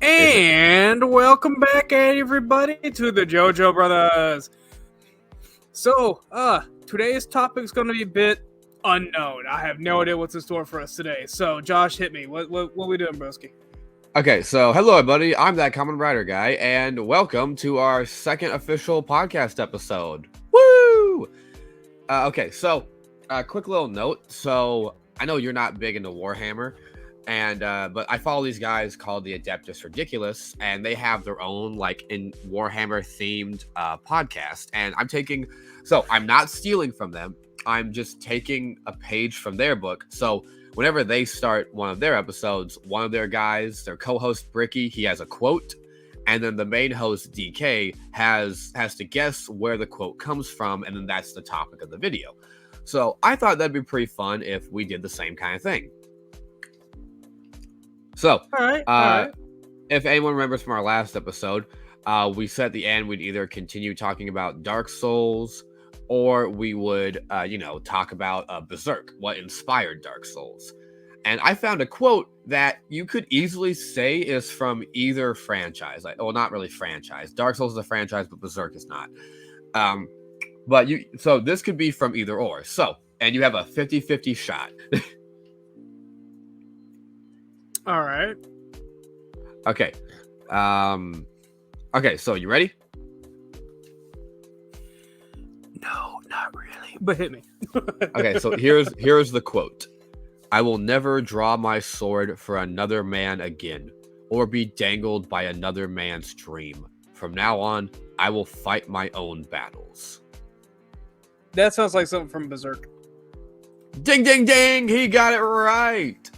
And welcome back, everybody, to the JoJo Brothers. So, today's topic is going to be a bit unknown. I have no idea what's in store for us today. So, Josh, hit me. What we doing, broski? Okay, so hello, everybody. I'm that Common Rider guy, and welcome to our second official podcast episode. Woo! Okay, so quick little note. So I know you're not big into Warhammer, and but I follow these guys called the Adeptus Ridiculous, and they have their own like in Warhammer themed podcast. And I'm not stealing from them. I'm just taking a page from their book. So whenever they start one of their episodes, one of their guys, their co-host Bricky, he has a quote, and then the main host DK has to guess where the quote comes from, and then that's the topic of the video. So I thought that'd be pretty fun if we did the same kind of thing. So, All right. If anyone remembers from our last episode, we said at the end we'd either continue talking about Dark Souls, or we would, talk about Berserk, what inspired Dark Souls. And I found a quote that you could easily say is from either franchise. Not really franchise. Dark Souls is a franchise, but Berserk is not. So this could be from either or. So, and you have a 50-50 shot. All right. Okay. Okay, so you ready? No, not really. But hit me. Okay, so here's the quote. I will never draw my sword for another man again, or be dangled by another man's dream. From now on, I will fight my own battles. That sounds like something from Berserk. Ding, ding, ding! He got it right!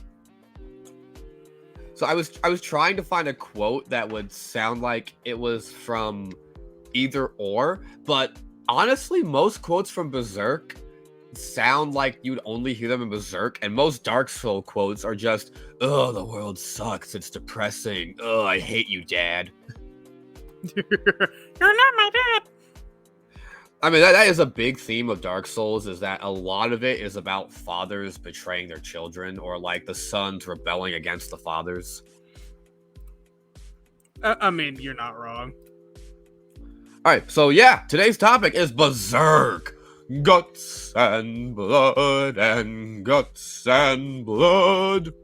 So I was trying to find a quote that would sound like it was from either or, but honestly, most quotes from Berserk sound like you'd only hear them in Berserk, and most Dark Soul quotes are just, "Oh, the world sucks. It's depressing. Oh, I hate you, Dad." You're not my dad. I mean, that is a big theme of Dark Souls, is that a lot of it is about fathers betraying their children, or like the sons rebelling against the fathers. I mean, you're not wrong. All right, so yeah, today's topic is Berserk. Guts and blood and guts and blood.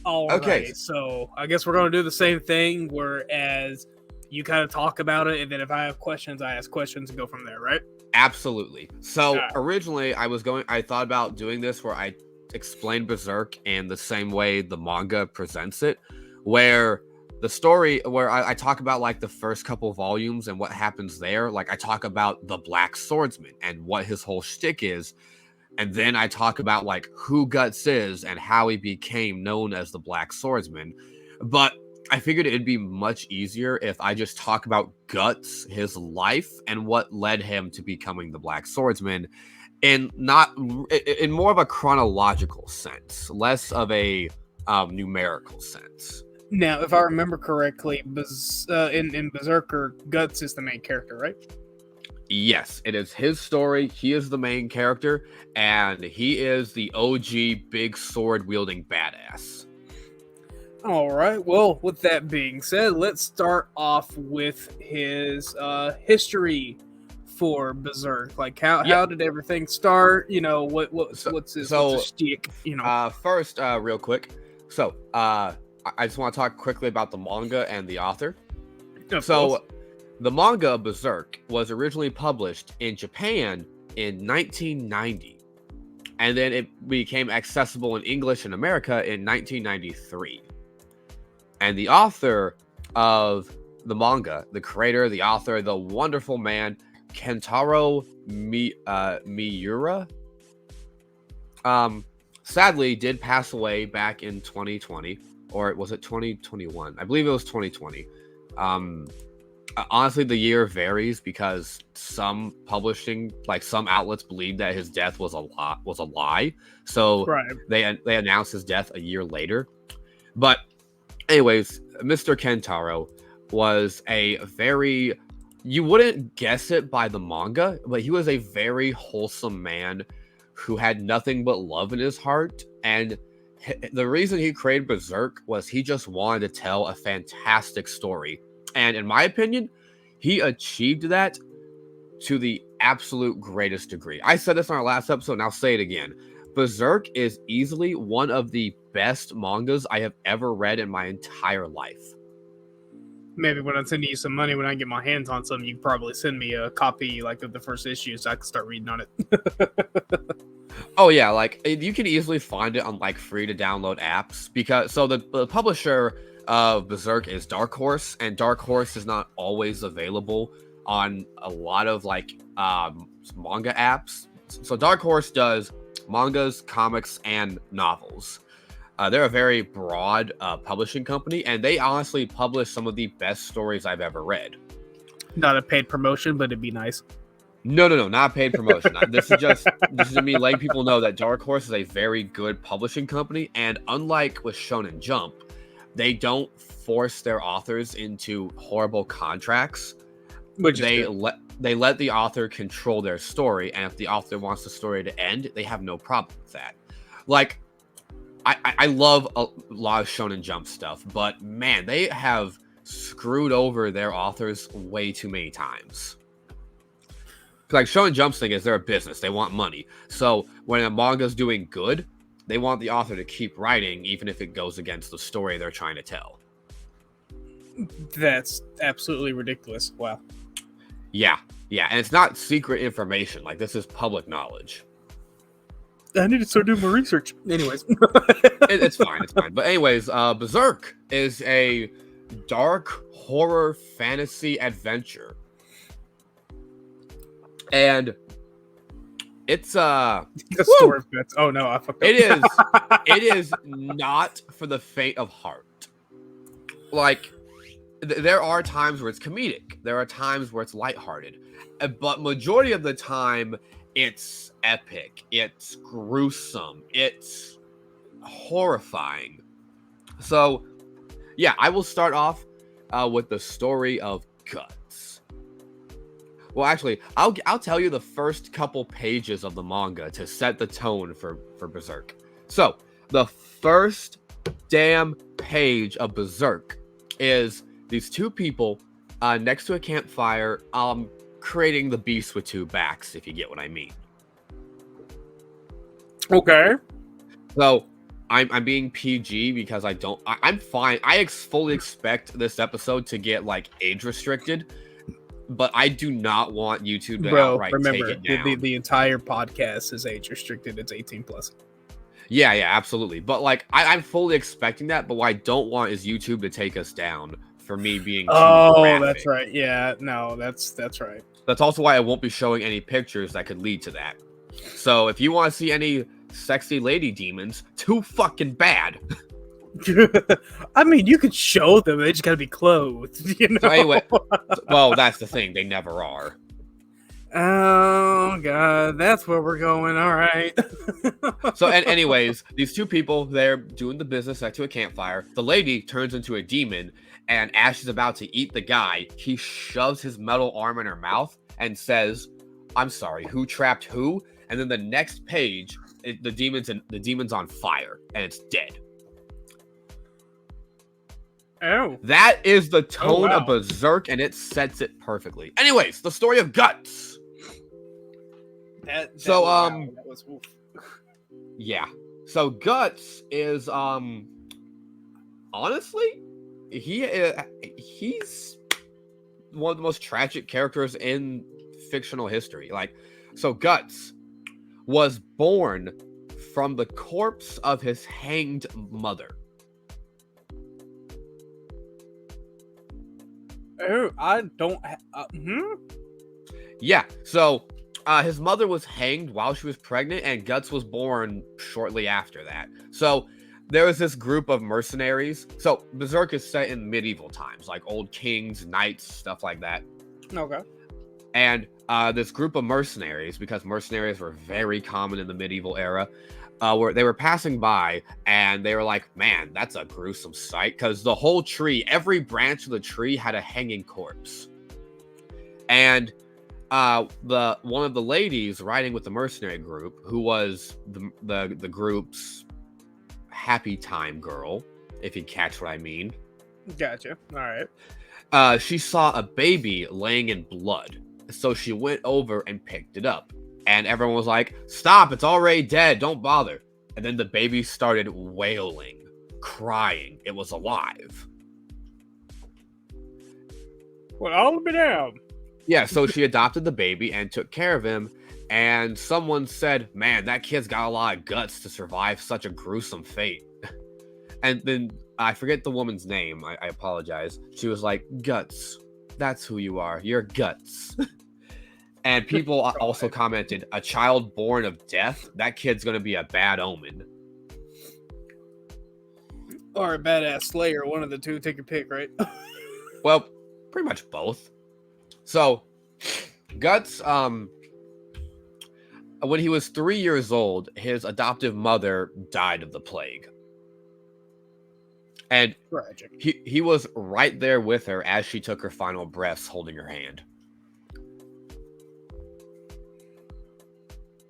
All Okay. right, so I guess we're going to do the same thing, whereas you kind of talk about it, and then if I have questions, I ask questions and go from there, right? Absolutely. So Right. originally I thought about doing this where I explain Berserk in the same way the manga presents it, where the story, where I talk about like the first couple volumes and what happens there. Like I talk about the Black Swordsman and what his whole shtick is. And then I talk about like who Guts is and how he became known as the Black Swordsman. But I figured it'd be much easier if I just talk about Guts, his life, and what led him to becoming the Black Swordsman, and not in more of a chronological sense, less of a numerical sense. Now, if I remember correctly, in Berserker, Guts is the main character, right? Yes, it is his story. He is the main character, and he is the OG big sword wielding badass. All right. Well, with that being said, let's start off with his history for Berserk. Like, how did everything start? You know, what's his shtick? You know. First, real quick. So, I just want to talk quickly about the manga and the author. Of course. The manga of Berserk was originally published in Japan in 1990, and then it became accessible in English in America in 1993. And the author of the manga, the creator, the author, the wonderful man, Kentaro Miura, sadly did pass away back in 2020, or was it 2021? I believe it was 2020. Honestly, the year varies because some publishing, like some outlets, believe that his death was a lie. So Right. they announced his death a year later. But anyways, Mr. Kentaro was you wouldn't guess it by the manga, but he was a very wholesome man who had nothing but love in his heart, and the reason he created Berserk was he just wanted to tell a fantastic story. And in my opinion, he achieved that to the absolute greatest degree. I said this on our last episode, and I'll say it again. Berserk is easily one of the best mangas I have ever read in my entire life. Maybe when I send you some money, when I get my hands on some, you can probably send me a copy like of the first issue so I can start reading on it. Oh yeah, like you can easily find it on like free to download apps because the publisher of Berserk is Dark Horse, and Dark Horse is not always available on a lot of like manga apps. So Dark Horse does mangas, comics, and novels. They're a very broad publishing company, and they honestly publish some of the best stories I've ever read. Not a paid promotion, but it'd be nice. No, not paid promotion. This is me letting people know that Dark Horse is a very good publishing company, and unlike with Shonen Jump, they don't force their authors into horrible contracts. They let the author control their story, and if the author wants the story to end, they have no problem with that. Like, I love a lot of Shonen Jump stuff, but man, they have screwed over their authors way too many times. Like Shonen Jump's thing is they're a business; they want money. So when a manga's doing good, they want the author to keep writing, even if it goes against the story they're trying to tell. That's absolutely ridiculous. Wow. Yeah, and it's not secret information. Like, this is public knowledge. I need to start doing more research. Anyways. It's fine. But anyways, Berserk is a dark horror fantasy adventure. And it's the story of guts. Oh no, I fucked up. It is not for the faint of heart. Like, there are times where it's comedic. There are times where it's lighthearted. But majority of the time, it's epic. It's gruesome. It's horrifying. So, yeah, I will start off with the story of Guts. Well, actually, I'll tell you the first couple pages of the manga to set the tone for Berserk. So, the first damn page of Berserk is these two people next to a campfire creating the beast with two backs, if you get what I mean. Okay. So, I'm being PG because I'm fine. I fully expect this episode to get like age restricted, but I do not want YouTube to outright take it down. The entire podcast is age restricted. It's 18 plus. Yeah, absolutely. But like, I'm fully expecting that. But what I don't want is YouTube to take us down for me being too graphic. That's right. Yeah, no, that's right. That's also why I won't be showing any pictures that could lead to that. So if you want to see any sexy lady demons, too fucking bad. I mean, you could show them. They just gotta be clothed, you know? So anyway, well, that's the thing. They never are. Oh, God. That's where we're going. All right. So, anyways, these two people, they're doing the business next to a campfire. The lady turns into a demon, and as she's about to eat the guy, he shoves his metal arm in her mouth and says, "I'm sorry, who trapped who?" And then the next page, the demon's on fire, and it's dead. Oh. That is the tone of Berserk, and it sets it perfectly. Anyways, the story of Guts. That was oof. Yeah. So Guts is honestly, he's one of the most tragic characters in fictional history. Like, so Guts was born from the corpse of his hanged mother. Oh, I don't. Yeah, so his mother was hanged while she was pregnant, and Guts was born shortly after that. So there was this group of mercenaries. So Berserk is set in medieval times, like old kings, knights, stuff like that. Okay. And this group of mercenaries, because mercenaries were very common in the medieval era, they were passing by, and they were like, "Man, that's a gruesome sight," because the whole tree, every branch of the tree had a hanging corpse. And one of the ladies riding with the mercenary group, who was the group's happy time girl, if you catch what I mean. Gotcha. All right. She saw a baby laying in blood, so she went over and picked it up. And everyone was like, "Stop, it's already dead, don't bother." And then the baby started wailing, crying. It was alive. Well, I'll be down. Yeah, so she adopted the baby and took care of him. And someone said, "Man, that kid's got a lot of guts to survive such a gruesome fate." And then I forget the woman's name. I apologize. She was like, "Guts. That's who you are. You're Guts." And people also commented, "A child born of death? That kid's going to be a bad omen." Or a badass slayer. One of the two. Take your pick, right? Well, pretty much both. So, Guts, when he was 3 years old, his adoptive mother died of the plague. And Tragic. he was right there with her as she took her final breaths, holding her hand.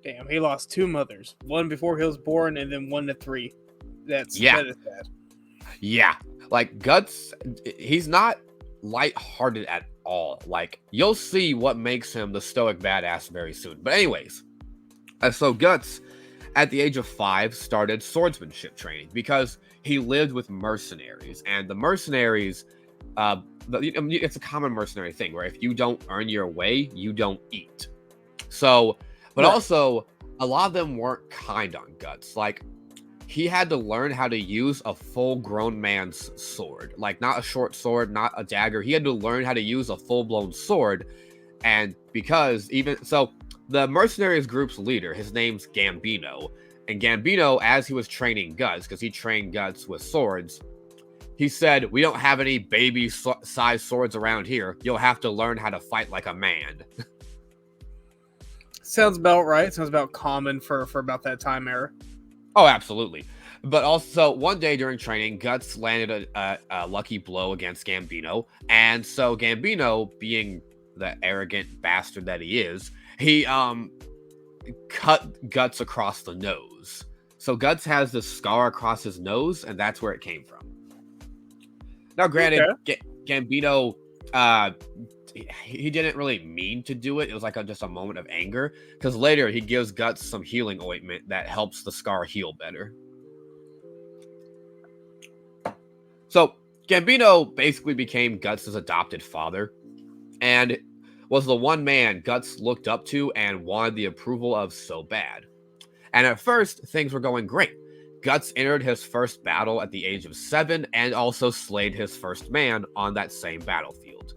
Damn, he lost two mothers. One before he was born, and then one to three. That is sad. Yeah. Like, Guts, he's not lighthearted at all. Like, you'll see what makes him the stoic badass very soon. But anyways, so Guts, at the age of 5, started swordsmanship training because he lived with mercenaries. And the mercenaries, it's a common mercenary thing where if you don't earn your way, you don't eat. So, but Right. also, a lot of them weren't kind on Guts. Like, he had to learn how to use a full-grown man's sword. Like, not a short sword, not a dagger. He had to learn how to use a full-blown sword. And because the mercenaries group's leader, his name's Gambino. And Gambino, as he was training Guts, because he trained Guts with swords, he said, "We don't have any baby-sized swords around here. You'll have to learn how to fight like a man." Sounds about right. Sounds about common for about that time era. Oh, absolutely. But also, one day during training, Guts landed a lucky blow against Gambino. And so Gambino, being the arrogant bastard that he is, he cut Guts across the nose. So Guts has this scar across his nose, and that's where it came from. Now, granted, Gambino, he didn't really mean to do it. It was like just a moment of anger, because later he gives Guts some healing ointment that helps the scar heal better. So Gambino basically became Guts' adopted father and was the one man Guts looked up to and wanted the approval of so bad. And at first, things were going great. Guts entered his first battle at the age of 7 and also slayed his first man on that same battlefield.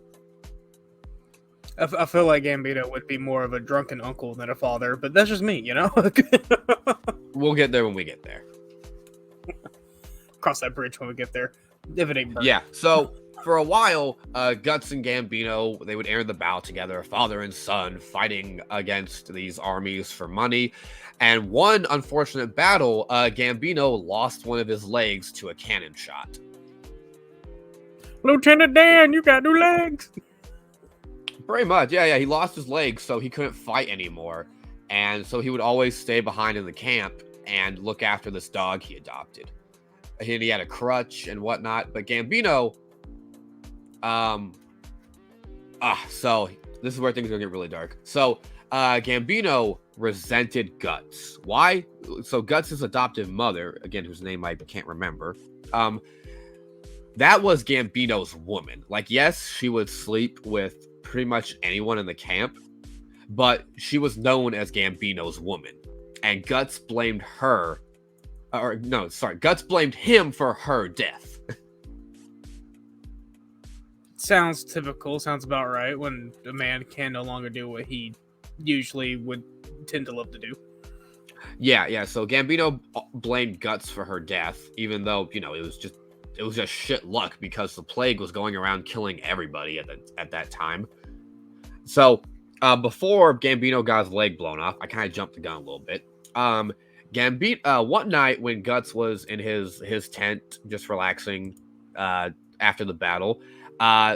I feel like Gambino would be more of a drunken uncle than a father, but that's just me, you know? We'll get there when we get there. Cross that bridge when we get there. If it ain't burnt. Yeah, so for a while, Guts and Gambino, they would enter the battle together, father and son, fighting against these armies for money. And one unfortunate battle, Gambino lost one of his legs to a cannon shot. Lieutenant Dan, you got new legs! Pretty much, yeah. He lost his legs, so he couldn't fight anymore. And so he would always stay behind in the camp and look after this dog he adopted. And he had a crutch and whatnot. But Gambino, so this is where things are gonna get really dark. So Gambino resented Guts. Why? So Guts' adoptive mother, again, whose name I can't remember, that was Gambino's woman. Like, yes, she would sleep with pretty much anyone in the camp, but she was known as Gambino's woman. And Guts blamed her, Guts blamed him for her death. Sounds typical. Sounds about right when a man can no longer do what he usually would tend to love to do. Yeah. So Gambino blamed Guts for her death, even though, it was just shit luck because the plague was going around killing everybody at that time. So before Gambino got his leg blown off, I kind of jumped the gun a little bit. Gambino, one night when Guts was in his tent just relaxing after the battle,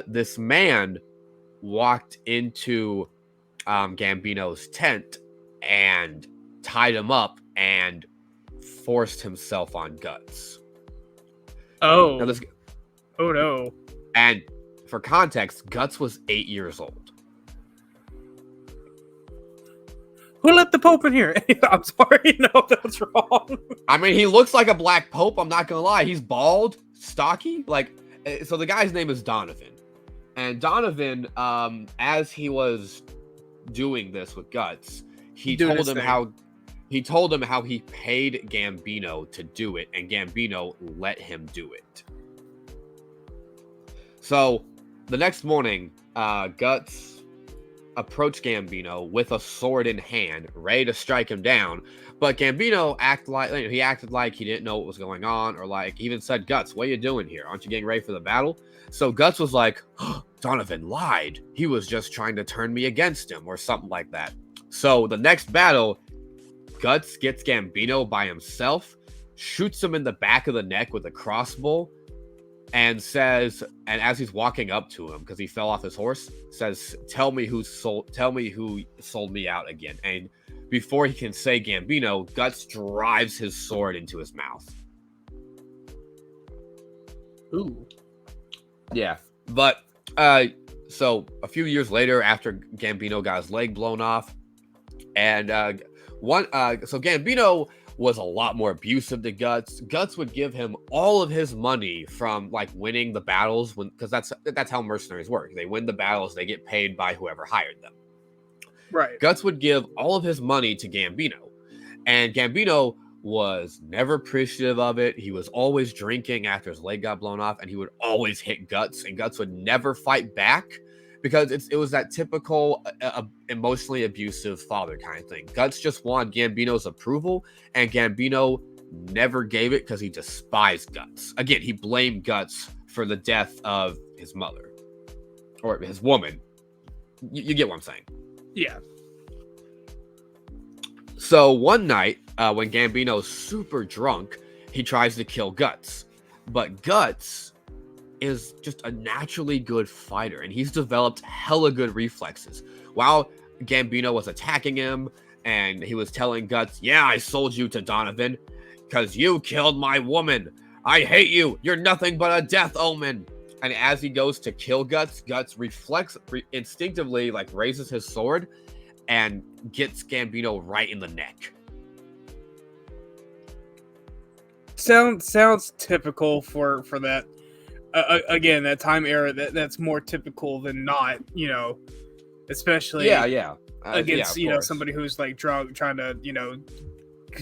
this man walked into Gambino's tent and tied him up and forced himself on Guts. Oh. Now Oh no. And for context, Guts was 8 years old. Who let the Pope in here? I'm sorry, no, that's wrong. I mean, he looks like a black pope. I'm not gonna lie. He's bald, stocky. So the guy's name is Donovan, and Donovan, as he was doing this with Guts, he told him how he paid Gambino to do it, and Gambino let him do it. So the next morning, Guts approached Gambino with a sword in hand, ready to strike him down. But Gambino acted like he didn't know what was going on, or like he even said, "Guts, what are you doing here? Aren't you getting ready for the battle?" So Guts was like, oh, "Donovan lied. He was just trying to turn me against him," or something like that. So the next battle, Guts gets Gambino by himself, shoots him in the back of the neck with a crossbow, and as he's walking up to him because he fell off his horse, says, tell me who sold me out again. And before he can say Gambino, Guts drives his sword into his mouth. Ooh. Yeah. But so a few years later, after Gambino got his leg blown off, and so Gambino was a lot more abusive to Guts. Guts would give him all of his money from like winning the battles, because that's how mercenaries work. They win the battles, they get paid by whoever hired them. Right. Guts would give all of his money to Gambino, and Gambino was never appreciative of it. He was always drinking after his leg got blown off, and he would always hit Guts, and Guts would never fight back because it was that typical emotionally abusive father kind of thing. Guts just wanted Gambino's approval, and Gambino never gave it because he despised Guts. Again, he blamed Guts for the death of his mother, or his woman. You get what I'm saying? Yeah. So one night, when Gambino's super drunk, he tries to kill Guts. But Guts is just a naturally good fighter, and he's developed hella good reflexes. While Gambino was attacking him, and he was telling Guts, yeah, I sold you to Donovan, because you killed my woman. I hate you. You're nothing but a death omen. And as he goes to kill Guts, Guts instinctively like raises his sword and gets Gambino right in the neck. Sounds typical for that. Again, that time era. That's more typical than not. Especially against somebody who's like drunk, trying to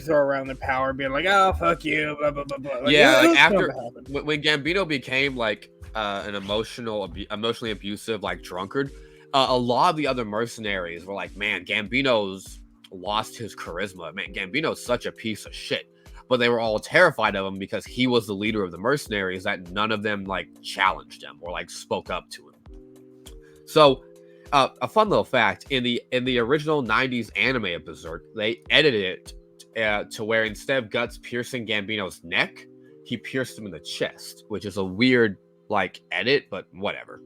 throw around their power, being like, "Oh, fuck you," blah blah blah blah. Like, after when Gambino became like an emotionally abusive like drunkard, a lot of the other mercenaries were like, man, Gambino's lost his charisma. Man, Gambino's such a piece of shit. But they were all terrified of him because he was the leader of the mercenaries, that none of them like challenged him or like spoke up to him. So a fun little fact, in the original 90s anime of Berserk, they edited it to where instead of Guts piercing Gambino's neck, he pierced him in the chest, which is a weird like edit, but whatever.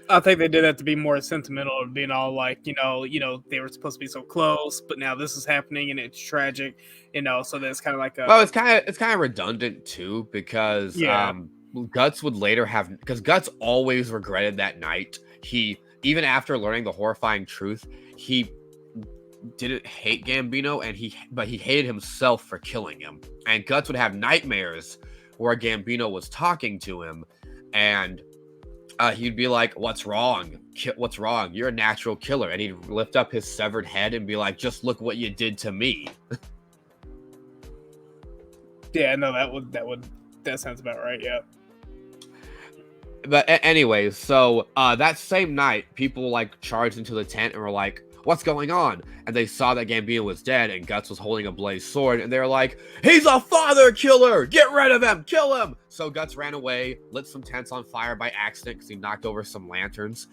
I think they did that to be more sentimental, of being all like, they were supposed to be so close, but now this is happening and it's tragic, so that's kind of like it's kind of redundant too, because Guts would later because Guts always regretted that night. He, even after learning the horrifying truth, he didn't hate Gambino, but he hated himself for killing him. And Guts would have nightmares where Gambino was talking to him, and he'd be like, what's wrong? What's wrong? You're a natural killer. And he'd lift up his severed head and be like, just look what you did to me. Yeah, no, that sounds about right, yeah. But anyway, so that same night, people like charged into the tent and were like, what's going on? And they saw that Gambino was dead and Guts was holding a blazed sword, and they were like, he's a father killer! Get rid of him! Kill him! So Guts ran away, lit some tents on fire by accident because he knocked over some lanterns,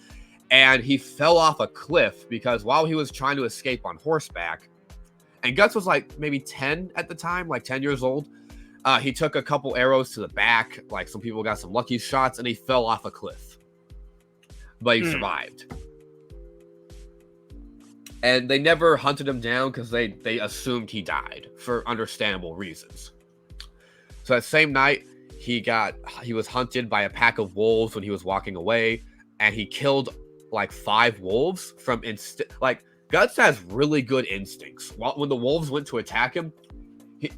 and he fell off a cliff because while he was trying to escape on horseback, and Guts was like maybe 10 at the time, like 10 years old, he took a couple arrows to the back, like some people got some lucky shots, and he fell off a cliff. But he survived. And they never hunted him down because they assumed he died for understandable reasons. So that same night, he was hunted by a pack of wolves when he was walking away, and he killed like 5 wolves from like Guts has really good instincts. When the wolves went to attack him,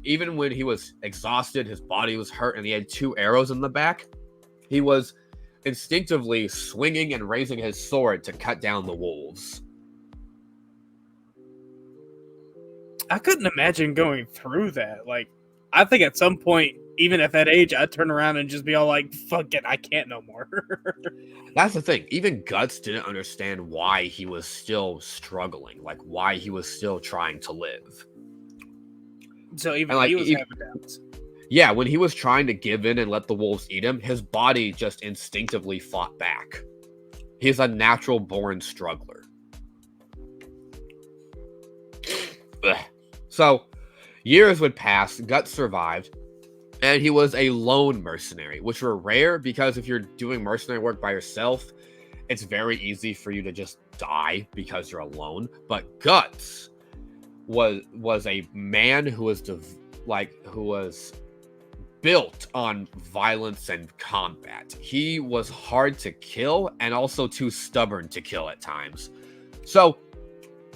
even when he was exhausted, his body was hurt, and he had 2 arrows in the back, he was instinctively swinging and raising his sword to cut down the wolves. I couldn't imagine going through that. Like, I think at some point, even at that age, I'd turn around and just be all like, fuck it, I can't no more. That's the thing. Even Guts didn't understand why he was still struggling, like why he was still trying to live. So even he was having doubts. Yeah, when he was trying to give in and let the wolves eat him, his body just instinctively fought back. He's a natural born struggler. Ugh. So, years would pass, Guts survived, and he was a lone mercenary, which were rare because if you're doing mercenary work by yourself, it's very easy for you to just die because you're alone. But Guts was a man who was built on violence and combat. He was hard to kill and also too stubborn to kill at times. So,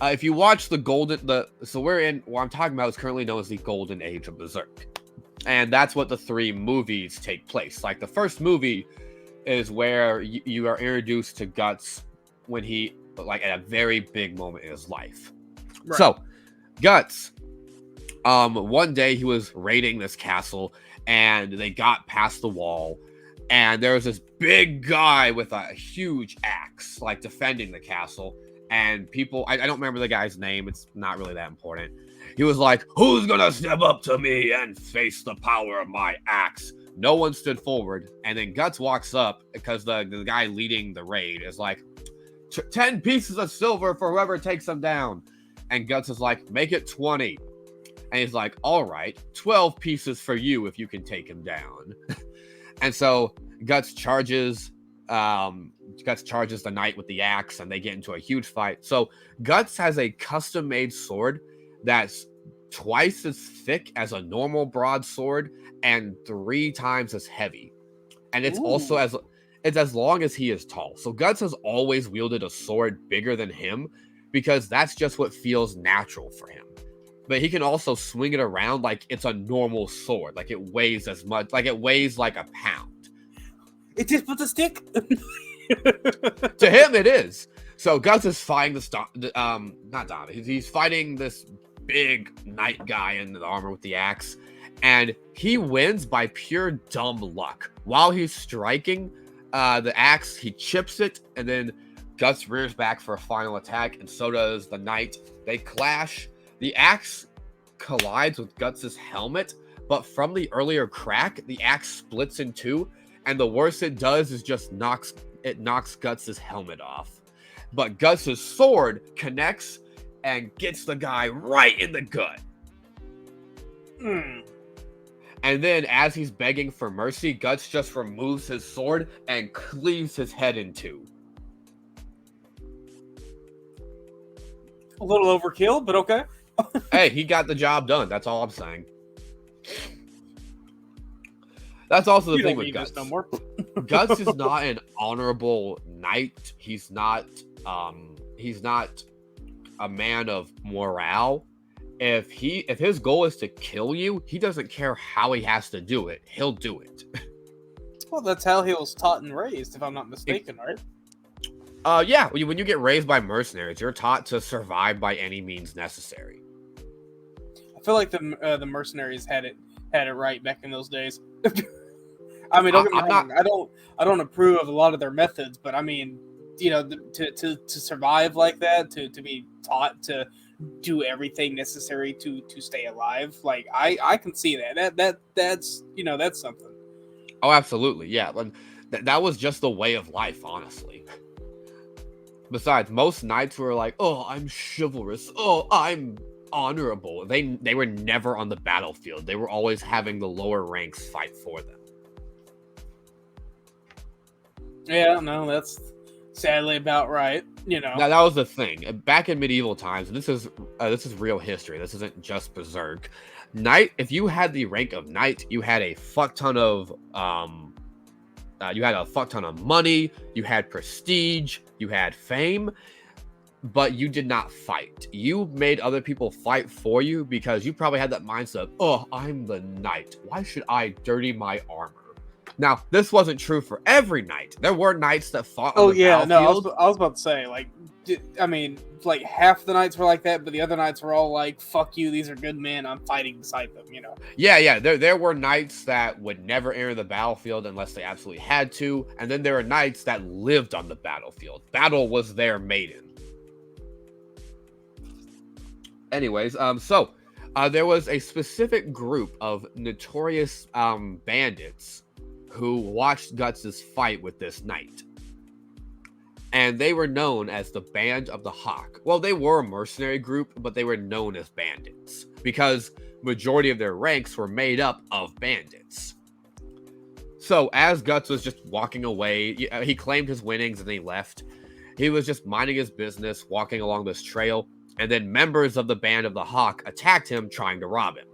if you watch what I'm talking about is currently known as the Golden Age of Berserk. And that's what the 3 movies take place. Like, the first movie is where you are introduced to Guts when he, like, at a very big moment in his life. Right. So, Guts, one day he was raiding this castle, and they got past the wall, and there was this big guy with a huge axe, like, defending the castle. And people, I don't remember the guy's name. It's not really that important. He was like, who's gonna step up to me and face the power of my axe? No one stood forward. And then Guts walks up because the guy leading the raid is like, 10 pieces of silver for whoever takes him down. And Guts is like, make it 20. And he's like, all right, 12 pieces for you if you can take him down. And so Guts charges the knight with the axe, and they get into a huge fight. So Guts has a custom-made sword that's twice as thick as a normal broadsword and 3 times as heavy. And it's also as long as he is tall. So Guts has always wielded a sword bigger than him because that's just what feels natural for him. But he can also swing it around like it's a normal sword. Like it weighs as much, like it weighs like a pound. It just puts a stick. To him, it is. So Guts is fighting he's fighting this big knight guy in the armor with the axe, and he wins by pure dumb luck. While he's striking the axe, he chips it, and then Guts rears back for a final attack, and so does the knight. They clash. The axe collides with Guts' helmet, but from the earlier crack, the axe splits in 2, and the worst it does is just knocks Guts' helmet off. But Guts' sword connects and gets the guy right in the gut. And then as he's begging for mercy, Guts just removes his sword and cleaves his head in 2. A little overkill, but okay. Hey, he got the job done. That's all I'm saying. That's also the thing with Guts. No more. Guts is not an honorable knight. He's not a man of morale. If his goal is to kill you, he doesn't care how he has to do it. He'll do it. Well, that's how he was taught and raised, if I'm not mistaken, right? Yeah. When you get raised by mercenaries, you're taught to survive by any means necessary. I feel like the mercenaries had it right back in those days. I mean, don't get me wrong. I don't approve of a lot of their methods, but I mean, to survive like that, to be taught to do everything necessary to stay alive, like I can see that's something. Oh, absolutely, yeah. That was just the way of life, honestly. Besides, most knights were like, "Oh, I'm chivalrous. Oh, I'm honorable." They were never on the battlefield. They were always having the lower ranks fight for them. Yeah, no, that's sadly about right. You know. That was the thing. Back in medieval times, and this is real history. This isn't just Berserk. Knight, if you had the rank of knight, you had a fuck ton of money, you had prestige, you had fame, but you did not fight. You made other people fight for you because you probably had that mindset of, oh, I'm the knight. Why should I dirty my armor? Now, this wasn't true for every knight. There were knights that fought on the battlefield. No, I was about to say, like, I mean, like, half the knights were like that, but the other knights were all like, fuck you, these are good men, I'm fighting beside them, you know? Yeah, there were knights that would never enter the battlefield unless they absolutely had to, and then there were knights that lived on the battlefield. Battle was their maiden. Anyways, there was a specific group of notorious bandits who watched Guts' fight with this knight. And they were known as the Band of the Hawk. Well, they were a mercenary group, but they were known as bandits because majority of their ranks were made up of bandits. So as Guts was just walking away, he claimed his winnings and he left. He was just minding his business, walking along this trail, and then members of the Band of the Hawk attacked him, trying to rob him.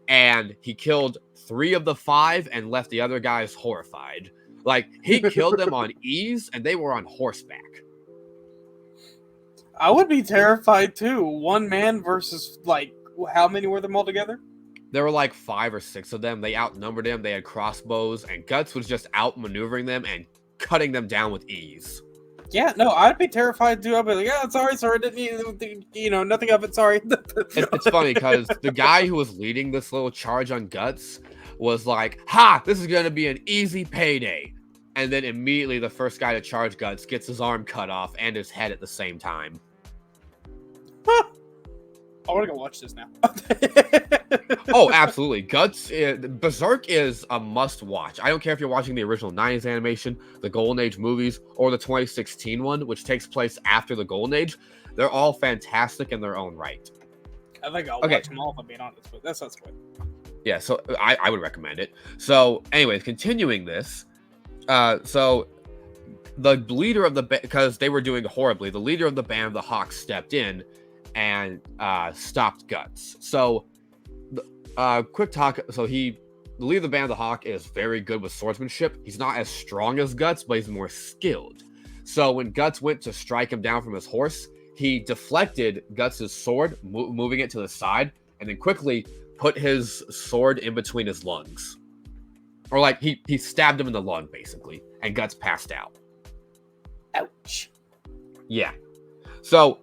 And he killed 3 of the 5 and left the other guys horrified. Like, he killed them on ease, and they were on horseback. I would be terrified, too. One man versus, like, how many were them all together? There were, like, 5 or 6 of them. They outnumbered him. They had crossbows, and Guts was just outmaneuvering them and cutting them down with ease. Yeah, no, I'd be terrified, too. I'd be like, yeah, sorry, didn't you know, nothing of it, sorry. It's funny, because the guy who was leading this little charge on Guts was like, ha, this is going to be an easy payday. And then immediately the first guy to charge Guts gets his arm cut off and his head at the same time. Huh. I want to go watch this now. Oh, absolutely. Berserk is a must watch. I don't care if you're watching the original 90s animation, the Golden Age movies, or the 2016 one, which takes place after the Golden Age. They're all fantastic in their own right. I think I'll watch them all, if I'm being honest, but that's good. Yeah, so I would recommend it. So, anyways, continuing this. So the leader of because they were doing horribly, the leader of the Band of the Hawk stepped in and stopped Guts. So, quick talk. So the leader of the Band of the Hawk is very good with swordsmanship. He's not as strong as Guts, but he's more skilled. So when Guts went to strike him down from his horse, he deflected Guts' sword, moving it to the side, and then quickly put his sword in between his lungs. Or like he stabbed him in the lung, basically, and Guts passed out. Ouch. Yeah. So,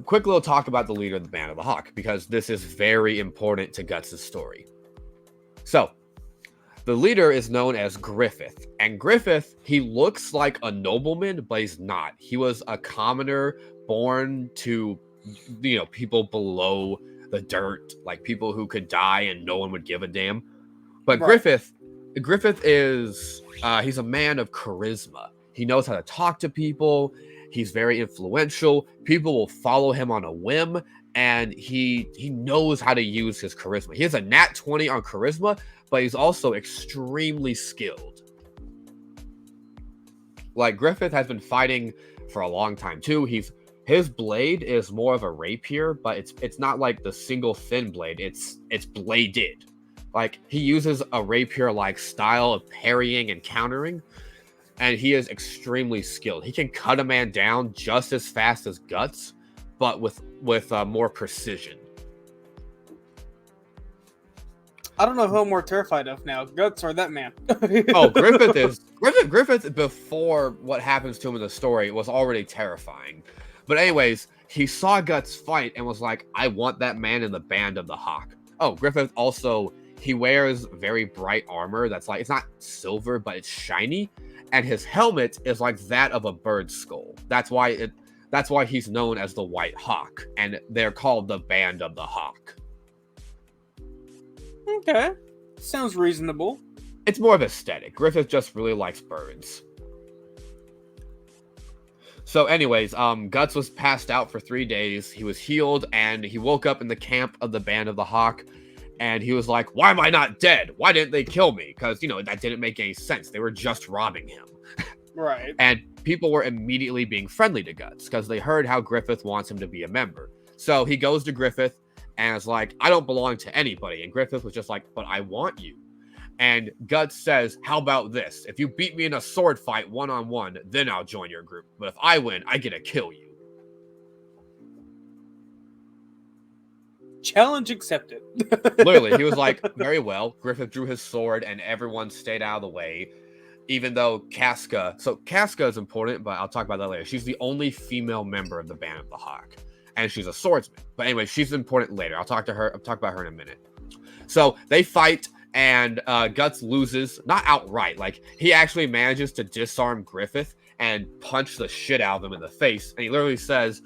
quick little talk about the leader of the Band of the Hawk, because this is very important to Guts' story. So, the leader is known as Griffith. And Griffith, he looks like a nobleman, but he's not. He was a commoner born to, people below the dirt, like people who could die and no one would give a damn. But right. Griffith is, he's a man of charisma. He knows how to talk to people. He's very influential. People will follow him on a whim, and he knows how to use his charisma. He has a nat 20 on charisma, but he's also extremely skilled. Like, Griffith has been fighting for a long time too. His blade is more of a rapier, but it's not like the single thin blade. It's bladed. Like, he uses a rapier-like style of parrying and countering, and he is extremely skilled. He can cut a man down just as fast as Guts, but with more precision. I don't know who I'm more terrified of now, Guts or that man. Oh, Griffith before what happens to him in the story was already terrifying. But anyways, he saw Guts fight and was like, I want that man in the Band of the Hawk. Oh, Griffith also, he wears very bright armor that's like, it's not silver, but it's shiny. And his helmet is like that of a bird's skull. That's why he's known as the White Hawk. And they're called the Band of the Hawk. Okay. Sounds reasonable. It's more of aesthetic. Griffith just really likes birds. So anyways, Guts was passed out for 3 days. He was healed, and he woke up in the camp of the Band of the Hawk. And he was like, why am I not dead? Why didn't they kill me? Because, that didn't make any sense. They were just robbing him. Right. And people were immediately being friendly to Guts because they heard how Griffith wants him to be a member. So he goes to Griffith and is like, I don't belong to anybody. And Griffith was just like, but I want you. And Guts says, how about this? If you beat me in a sword fight one-on-one, then I'll join your group. But if I win, I get to kill you. Challenge accepted. Literally, he was like, very well. Griffith drew his sword and everyone stayed out of the way. Even though Casca is important, but I'll talk about that later. She's the only female member of the Band of the Hawk. And she's a swordsman. But anyway, she's important later. I'll talk about her in a minute. So they fight. And Guts loses, not outright. Like, he actually manages to disarm Griffith and punch the shit out of him in the face. And he literally says,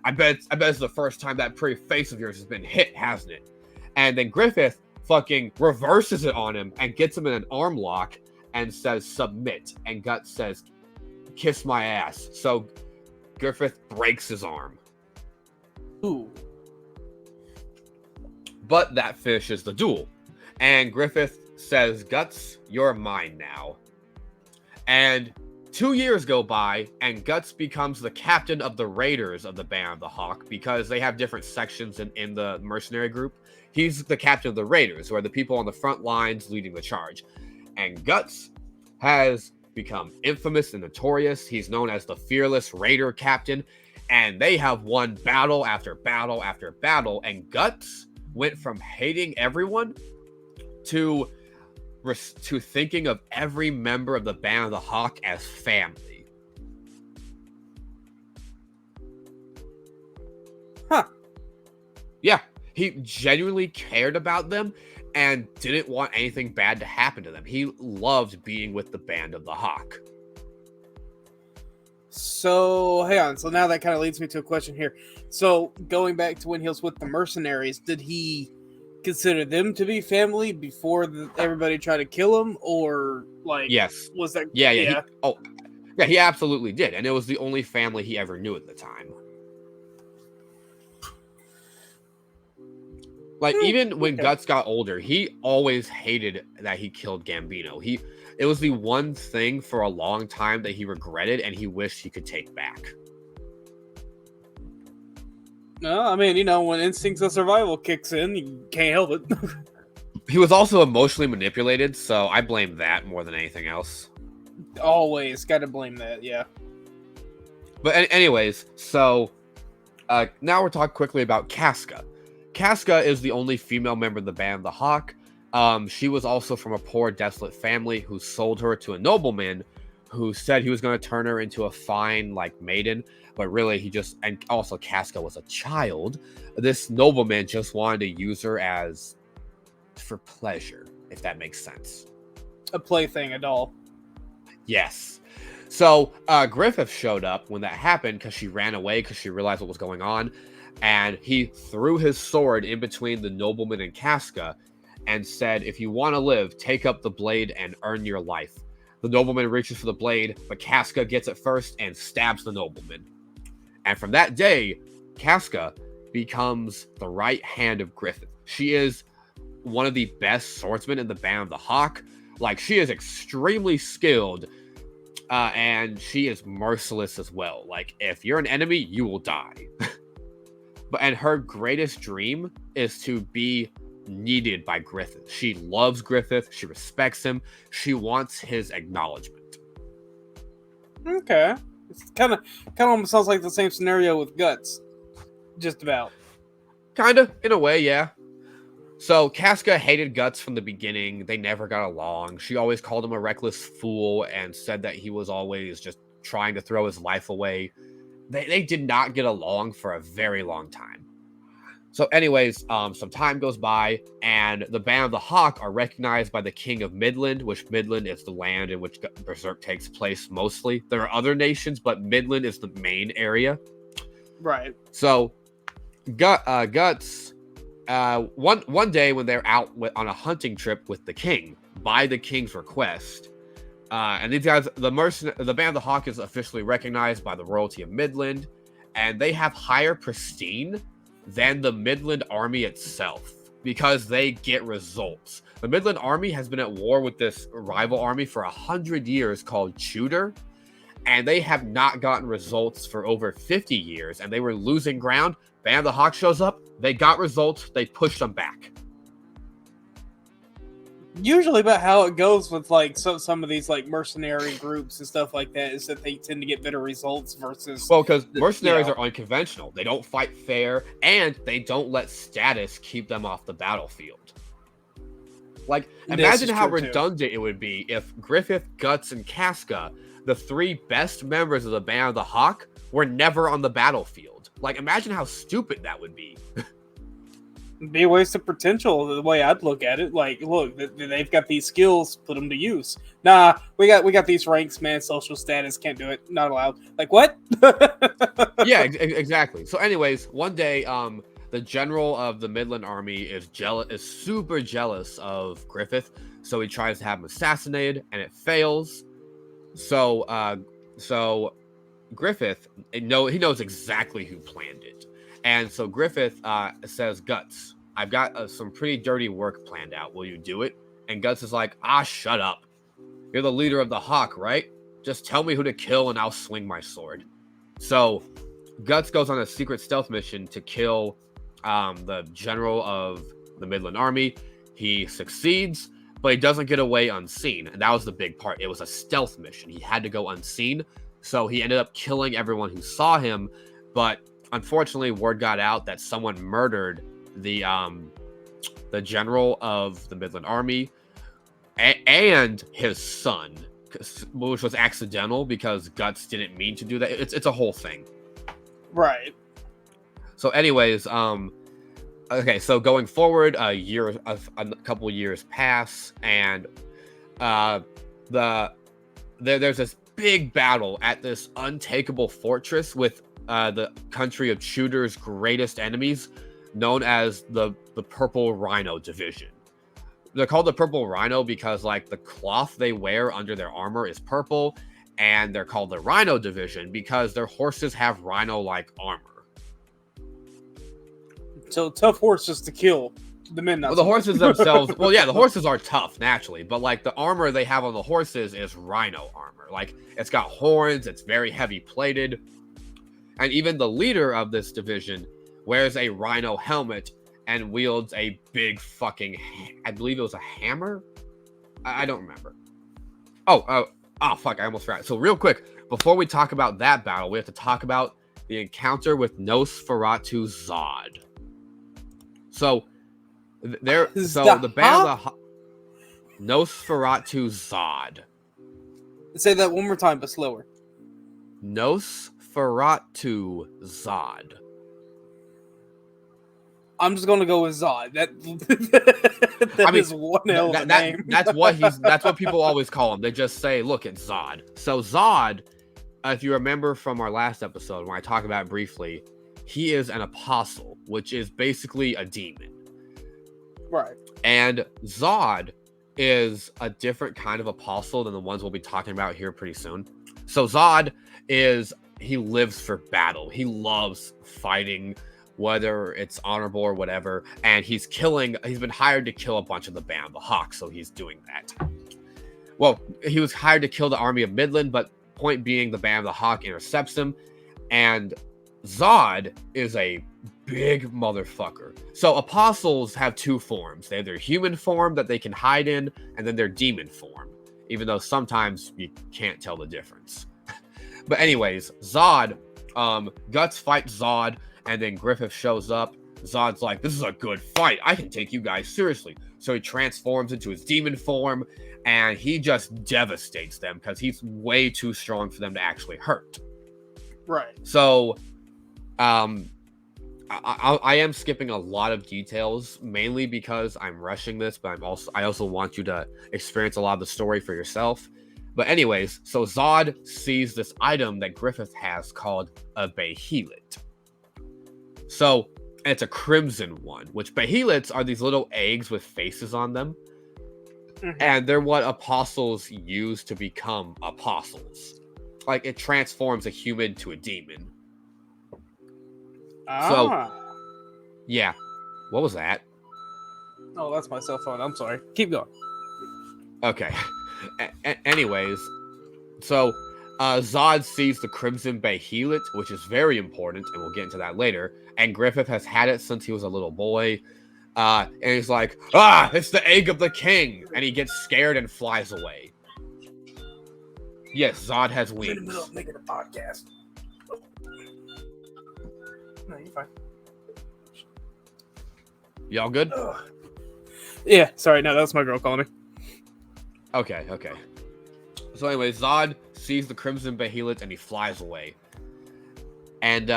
I bet it's the first time that pretty face of yours has been hit, hasn't it? And then Griffith fucking reverses it on him and gets him in an arm lock and says, submit. And Guts says, kiss my ass. So Griffith breaks his arm. Ooh. But that finishes the duel. And Griffith says, Guts, you're mine now. And 2 years go by, and Guts becomes the captain of the Raiders of the Band of the Hawk because they have different sections in the mercenary group. He's the captain of the Raiders, who are the people on the front lines leading the charge. And Guts has become infamous and notorious. He's known as the fearless Raider captain, and they have won battle after battle after battle. And Guts went from hating everyone to thinking of every member of the Band of the Hawk as family. Huh. Yeah, he genuinely cared about them and didn't want anything bad to happen to them. He loved being with the Band of the Hawk. So, hang on. So now that kind of leads me to a question here. So, going back to when he was with the mercenaries, did he consider them to be family before everybody tried to kill him, or like, yes, was that yeah. He absolutely did, and it was the only family he ever knew at the time. Like, even when Guts got older, he always hated that he killed Gambino. It was the one thing for a long time that he regretted and he wished he could take back. No, I mean, when instincts of survival kicks in, you can't help it. He was also emotionally manipulated, so I blame that more than anything else. Always gotta blame that, yeah. But anyways, so now we're talking quickly about Casca. Casca is the only female member of the Band of the Hawk. She was also from a poor, desolate family who sold her to a nobleman who said he was going to turn her into a fine, maiden. But really, and also Casca was a child. This nobleman just wanted to use her for pleasure, if that makes sense. A plaything, a doll. Yes. So Griffith showed up when that happened because she ran away because she realized what was going on. And he threw his sword in between the nobleman and Casca and said, if you want to live, take up the blade and earn your life. The nobleman reaches for the blade, but Casca gets it first and stabs the nobleman. And from that day, Casca becomes the right hand of Griffith. She is one of the best swordsmen in the Band of the Hawk. She is extremely skilled, and she is merciless as well. If you're an enemy, you will die. And her greatest dream is to be needed by Griffith. She loves Griffith. She respects him. She wants his acknowledgement. Okay. It's kind of almost sounds like the same scenario with Guts. Just about. Kind of, in a way, yeah. So Casca hated Guts from the beginning. They never got along. She always called him a reckless fool and said that he was always just trying to throw his life away. They did not get along for a very long time. So anyways, some time goes by, and the Band of the Hawk are recognized by the King of Midland, which Midland is the land in which Berserk takes place mostly. There are other nations, but Midland is the main area. Right. So Guts, one day when they're out on a hunting trip with the king, by the king's request, and these guys, the Band of the Hawk is officially recognized by the royalty of Midland, and they have higher prestige than the Midland army itself because they get results. The Midland army has been at war with this rival army for 100 years called Tudor, and they have not gotten results for over 50 years, and they were losing ground. Band of the Hawk shows up, they got results, they pushed them back. Usually about how it goes with like some of these like mercenary groups and stuff like that is that they tend to get better results versus because mercenaries are unconventional. They don't fight fair, and they don't let status keep them off the battlefield. Like, imagine how redundant it would be if Griffith, Guts, and Casca, the 3 best members of the Band of the Hawk, were never on the battlefield. Like, imagine how stupid that would be. Be a waste of potential, the way I'd look at it. Like, look, they've got these skills, put them to use. Nah, we got these ranks, man. Social status, can't do it, not allowed. Like, what? Yeah, exactly. So, anyways, one day, the general of the Midland Army is super jealous of Griffith, so he tries to have him assassinated, and it fails. So Griffith, he knows exactly who planned it. And so Griffith says, Guts, I've got some pretty dirty work planned out. Will you do it? And Guts is like, shut up. You're the leader of the Hawk, right? Just tell me who to kill and I'll swing my sword. So Guts goes on a secret stealth mission to kill the general of the Midland Army. He succeeds, but he doesn't get away unseen. And that was the big part. It was a stealth mission. He had to go unseen. So he ended up killing everyone who saw him, but unfortunately, word got out that someone murdered the general of the Midland Army and his son, which was accidental because Guts didn't mean to do that. It's a whole thing, right? So, anyways, okay. So going forward, a couple years pass, and there's this big battle at this untakeable fortress with the country of Shooter's greatest enemies, known as the Purple Rhino Division. They're called the Purple Rhino because, like, the cloth they wear under their armor is purple, and they're called the Rhino Division because their horses have rhino-like armor. So tough horses to kill. The men, the horses themselves. Well, yeah, the horses are tough naturally, but like the armor they have on the horses is rhino armor. Like, it's got horns, it's very heavy plated. And even the leader of this division wears a rhino helmet and wields a big fucking, I believe it was a hammer? I don't remember. Oh, fuck, I almost forgot. So real quick, before we talk about that battle, we have to talk about the encounter with Nosferatu Zod. So, the band of the Nosferatu Zod. Say that one more time, but slower. Nosferatu Zod. I'm just gonna go with Zod. That is one hell of a name. That's what people always call him. They just say, "Look, it's Zod." So Zod, if you remember from our last episode when I talked about it briefly, he is an apostle, which is basically a demon. Right. And Zod is a different kind of apostle than the ones we'll be talking about here pretty soon. So Zod he lives for battle. He loves fighting, whether it's honorable or whatever. And he's been hired to kill a bunch of the Band of the Hawk, so he's doing that. Well, he was hired to kill the army of Midland, but point being, the Band of the Hawk intercepts him, and Zod is a big motherfucker. So apostles have 2 forms. They have their human form that they can hide in, and then their demon form, even though sometimes you can't tell the difference. But anyways, Zod, Guts fights Zod, and then Griffith shows up. Zod's like, this is a good fight. I can take you guys seriously. So he transforms into his demon form, and he just devastates them because he's way too strong for them to actually hurt. Right. So, I am skipping a lot of details, mainly because I'm rushing this, but I also want you to experience a lot of the story for yourself. But anyways, so Zod sees this item that Griffith has called a Behelit. So it's a crimson one, which Behelids are these little eggs with faces on them. Mm-hmm. And they're what apostles use to become apostles. Like, it transforms a human to a demon. So, yeah. What was that? Oh, that's my cell phone. I'm sorry. Keep going. Okay. Anyways, so Zod sees the Crimson Behelit, which is very important, and we'll get into that later. And Griffith has had it since he was a little boy. And he's like, it's the egg of the king! And he gets scared and flies away. Yes, Zod has wings. I'm in the middle of making a podcast. No, you're fine. Y'all good? Yeah, sorry, no, that was my girl calling me. Okay. So anyway, Zod sees the Crimson Behelit and he flies away. And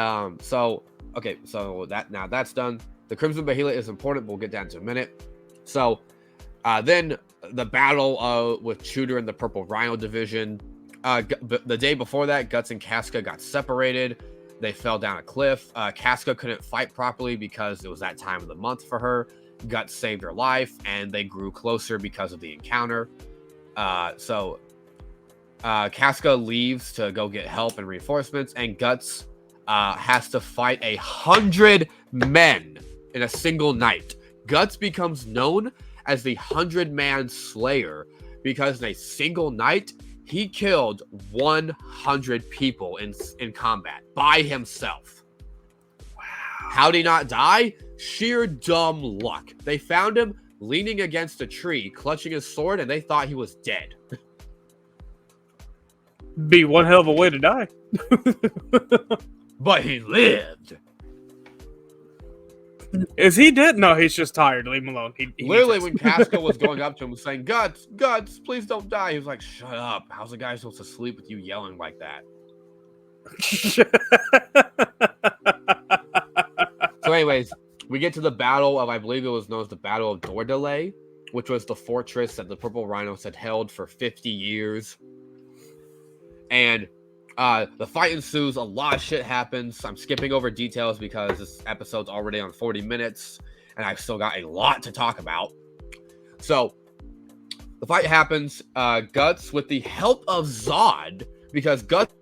so that's done. The Crimson Behelit is important, but we'll get down to a minute. So then the battle with Shooter and the Purple Rhino division. The day before that, Guts and Casca got separated. They fell down a cliff. Casca couldn't fight properly because it was that time of the month for her. Guts saved her life, and they grew closer because of the encounter. So Casca leaves to go get help and reinforcements, and Guts has to fight 100 men in a single night. Guts becomes known as the 100-man Slayer because in a single night, he killed 100 people in combat by himself. Wow. How did he not die? Sheer dumb luck. They found him leaning against a tree, clutching his sword, and they thought he was dead. Be one hell of a way to die. But he lived. Is he dead? No, he's just tired. Leave him alone. He Literally, when Casca was going up to him saying, Guts, please don't die. He was like, shut up. How's a guy supposed to sleep with you yelling like that? So anyways, we get to the battle of, I believe it was known as the Battle of Dordelay, which was the fortress that the Purple Rhinos had held for 50 years. And the fight ensues. A lot of shit happens. I'm skipping over details because this episode's already on 40 minutes, and I've still got a lot to talk about. So, the fight happens. Guts, with the help of Zod, because Guts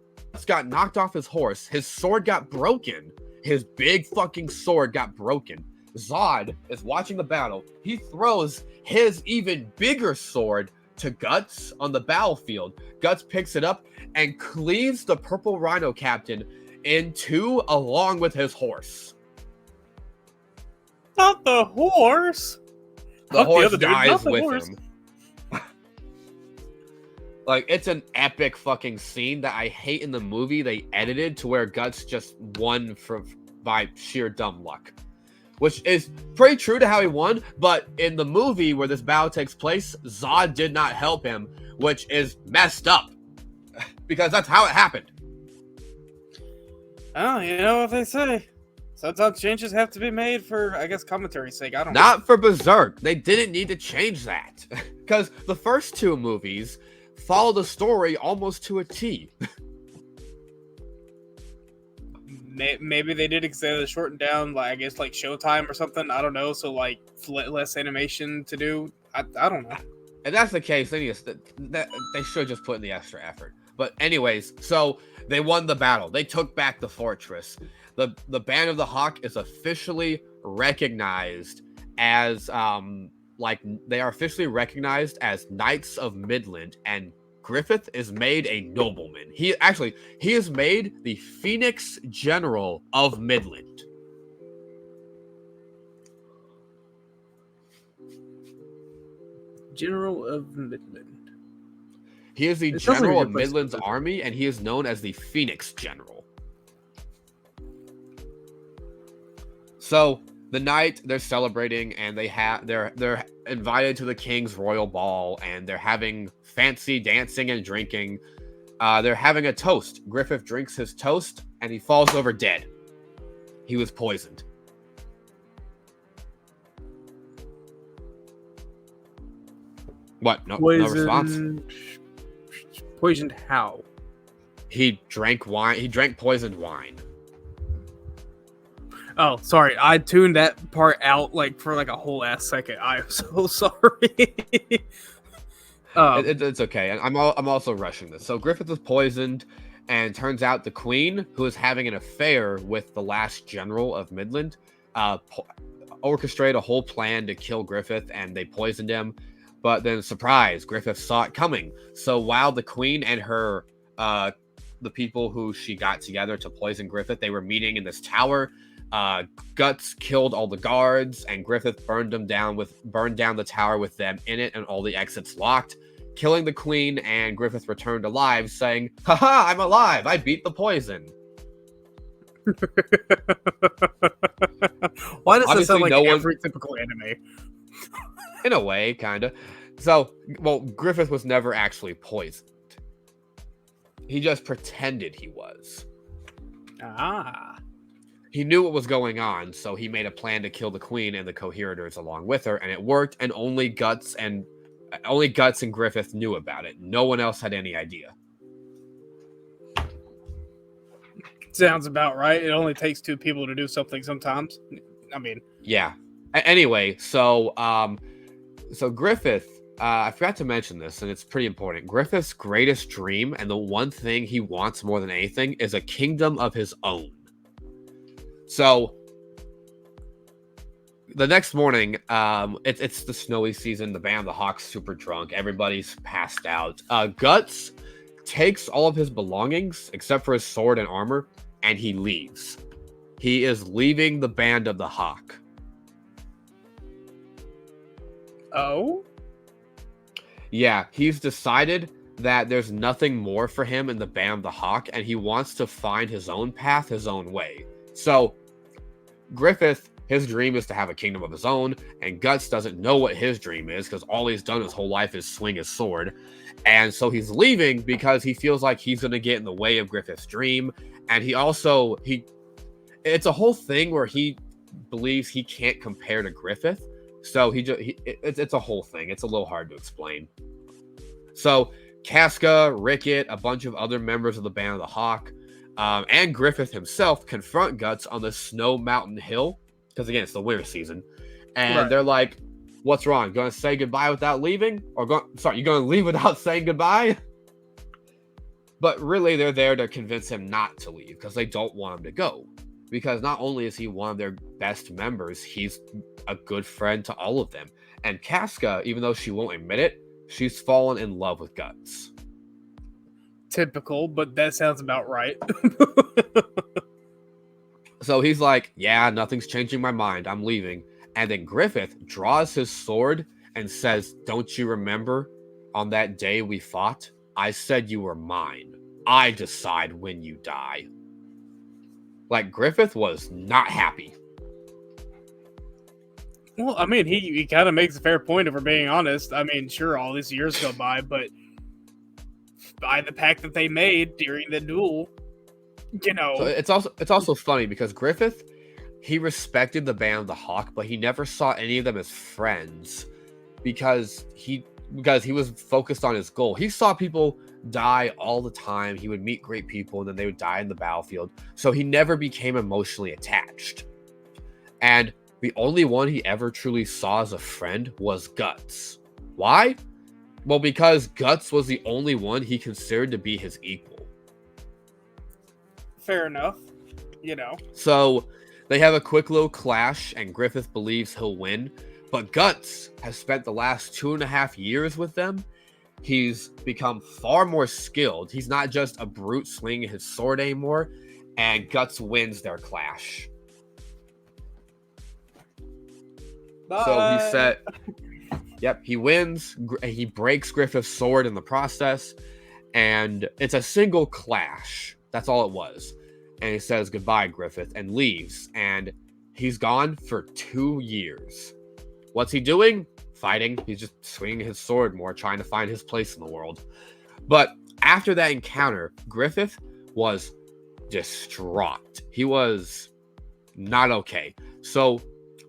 got knocked off his horse, his sword got broken. His big fucking sword got broken. Zod is watching the battle. He throws his even bigger sword to Guts on the battlefield. Guts picks it up and cleaves the Purple Rhino captain in two along with his horse. Not the horse. The horse dies with him. Like, it's an epic fucking scene that I hate in the movie. They edited to where Guts just won by sheer dumb luck. Which is pretty true to how he won, but in the movie where this battle takes place, Zod did not help him, which is messed up. Because that's how it happened. Oh, you know what they say. Sometimes changes have to be made for, I guess, commentary's sake. I don't know. Not for Berserk. They didn't need to change that. Because the first two movies follow the story almost to a T. Maybe they did because they shortened down, like, I guess, like Showtime or something. I don't know. So, like, less animation to do. I don't know. If that's the case, then yes, they should just put in the extra effort. But anyways, so they won the battle. They took back the fortress. The Band of the Hawk is officially recognized as they are officially recognized as Knights of Midland, and Griffith is made a nobleman. He is made the Phoenix General of Midland. General of Midland. He is the General of Midland's army, and he is known as the Phoenix General. So the night they're celebrating, and they're invited to the king's royal ball, and they're having fancy dancing and drinking. They're having a toast. Griffith drinks his toast, and he falls over dead. He was poisoned. What? No response? Poisoned how? He drank wine. He drank poisoned wine. Oh, sorry. I tuned that part out for a whole ass second. I'm so sorry. It's okay. I'm also rushing this. So Griffith was poisoned, and turns out the queen, who is having an affair with the last general of Midland, orchestrated a whole plan to kill Griffith, and they poisoned him. But then, surprise, Griffith saw it coming. So while the queen and her the people who she got together to poison Griffith, they were meeting in this tower. Guts killed all the guards, and Griffith burned down the tower with them in it and all the exits locked, killing the queen. And Griffith returned alive, saying, "Haha, I'm alive! I beat the poison." Why does Obviously, this sound like no one- every typical anime? In a way, kind of. So, well, Griffith was never actually poisoned. He just pretended he was. Ah. He knew what was going on, so he made a plan to kill the queen and the coherators along with her, and it worked, and only Guts and Griffith knew about it. No one else had any idea. Sounds about right. It only takes two people to do something sometimes. I mean, yeah. Anyway, so Griffith, I forgot to mention this, and it's pretty important. Griffith's greatest dream, and the one thing he wants more than anything, is a kingdom of his own. So the next morning, it's the snowy season. The band, the Hawk's super drunk. Everybody's passed out. Guts takes all of his belongings, except for his sword and armor, and he leaves. He is leaving the band of the Hawk. Oh? Yeah, he's decided that there's nothing more for him in the band of the Hawk, and he wants to find his own path, his own way. So, Griffith, his dream is to have a kingdom of his own, and Guts doesn't know what his dream is, because all he's done his whole life is swing his sword. And so he's leaving because he feels like he's going to get in the way of Griffith's dream. And it's a whole thing where he believes he can't compare to Griffith. So it's a whole thing. It's a little hard to explain. So Casca, Rickett, a bunch of other members of the band of the Hawk, and Griffith himself confront Guts on the Snow Mountain Hill, because again, it's the winter season. And they're like, "What's wrong? Going to say goodbye without leaving? You're going to leave without saying goodbye?" But really, they're there to convince him not to leave, because they don't want him to go. Because not only is he one of their best members, he's a good friend to all of them. And Casca, even though she won't admit it, she's fallen in love with Guts. Typical, but that sounds about right. So he's like, "Yeah, nothing's changing my mind. I'm leaving." And then Griffith draws his sword and says, "Don't you remember on that day we fought? I said you were mine. I decide when you die." Like, Griffith was not happy. Well, I mean, he kind of makes a fair point, if we're being honest. I mean, sure, all these years go by, but by the pact that they made during the duel, you know. So it's also funny because Griffith, he respected the band of the Hawk, but he never saw any of them as friends because he was focused on his goal. He saw people die all the time. He would meet great people and then they would die in the battlefield. So he never became emotionally attached. And the only one he ever truly saw as a friend was Guts. Why? Well, because Guts was the only one he considered to be his equal. Fair enough, you know. So they have a quick little clash, and Griffith believes he'll win. But Guts has spent the last 2.5 years with them. He's become far more skilled. He's not just a brute swinging his sword anymore. And Guts wins their clash. Bye. So he said, yep, he wins. He breaks Griffith's sword in the process. And it's a single clash. That's all it was. And he says goodbye, Griffith, and leaves. And he's gone for 2 years. What's he doing? Fighting. He's just swinging his sword more, trying to find his place in the world. But after that encounter, Griffith was distraught. He was not okay. So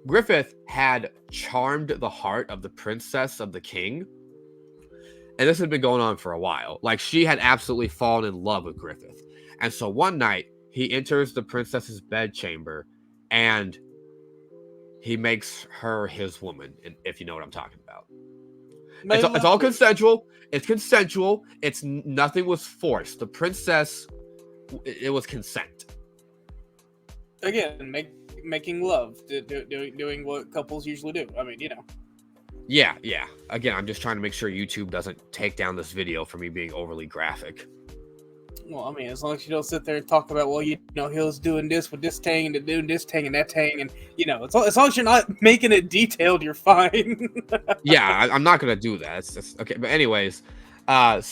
Griffith had charmed the heart of the princess of the king. And this had been going on for a while. Like, she had absolutely fallen in love with Griffith. And so one night, he enters the princess's bedchamber and he makes her his woman, if you know what I'm talking about. It's all consensual. It's consensual. Nothing was forced. The princess, it was consent. Again, making love, doing what couples usually do. I mean, you know. Yeah. Again, I'm just trying to make sure YouTube doesn't take down this video for me being overly graphic. Well, I mean, as long as you don't sit there and talk about, well, he was doing this with this tang and doing this tang and that tang, and as long as you're not making it detailed, you're fine. Yeah, I'm not gonna do that. It's just okay. But anyways, long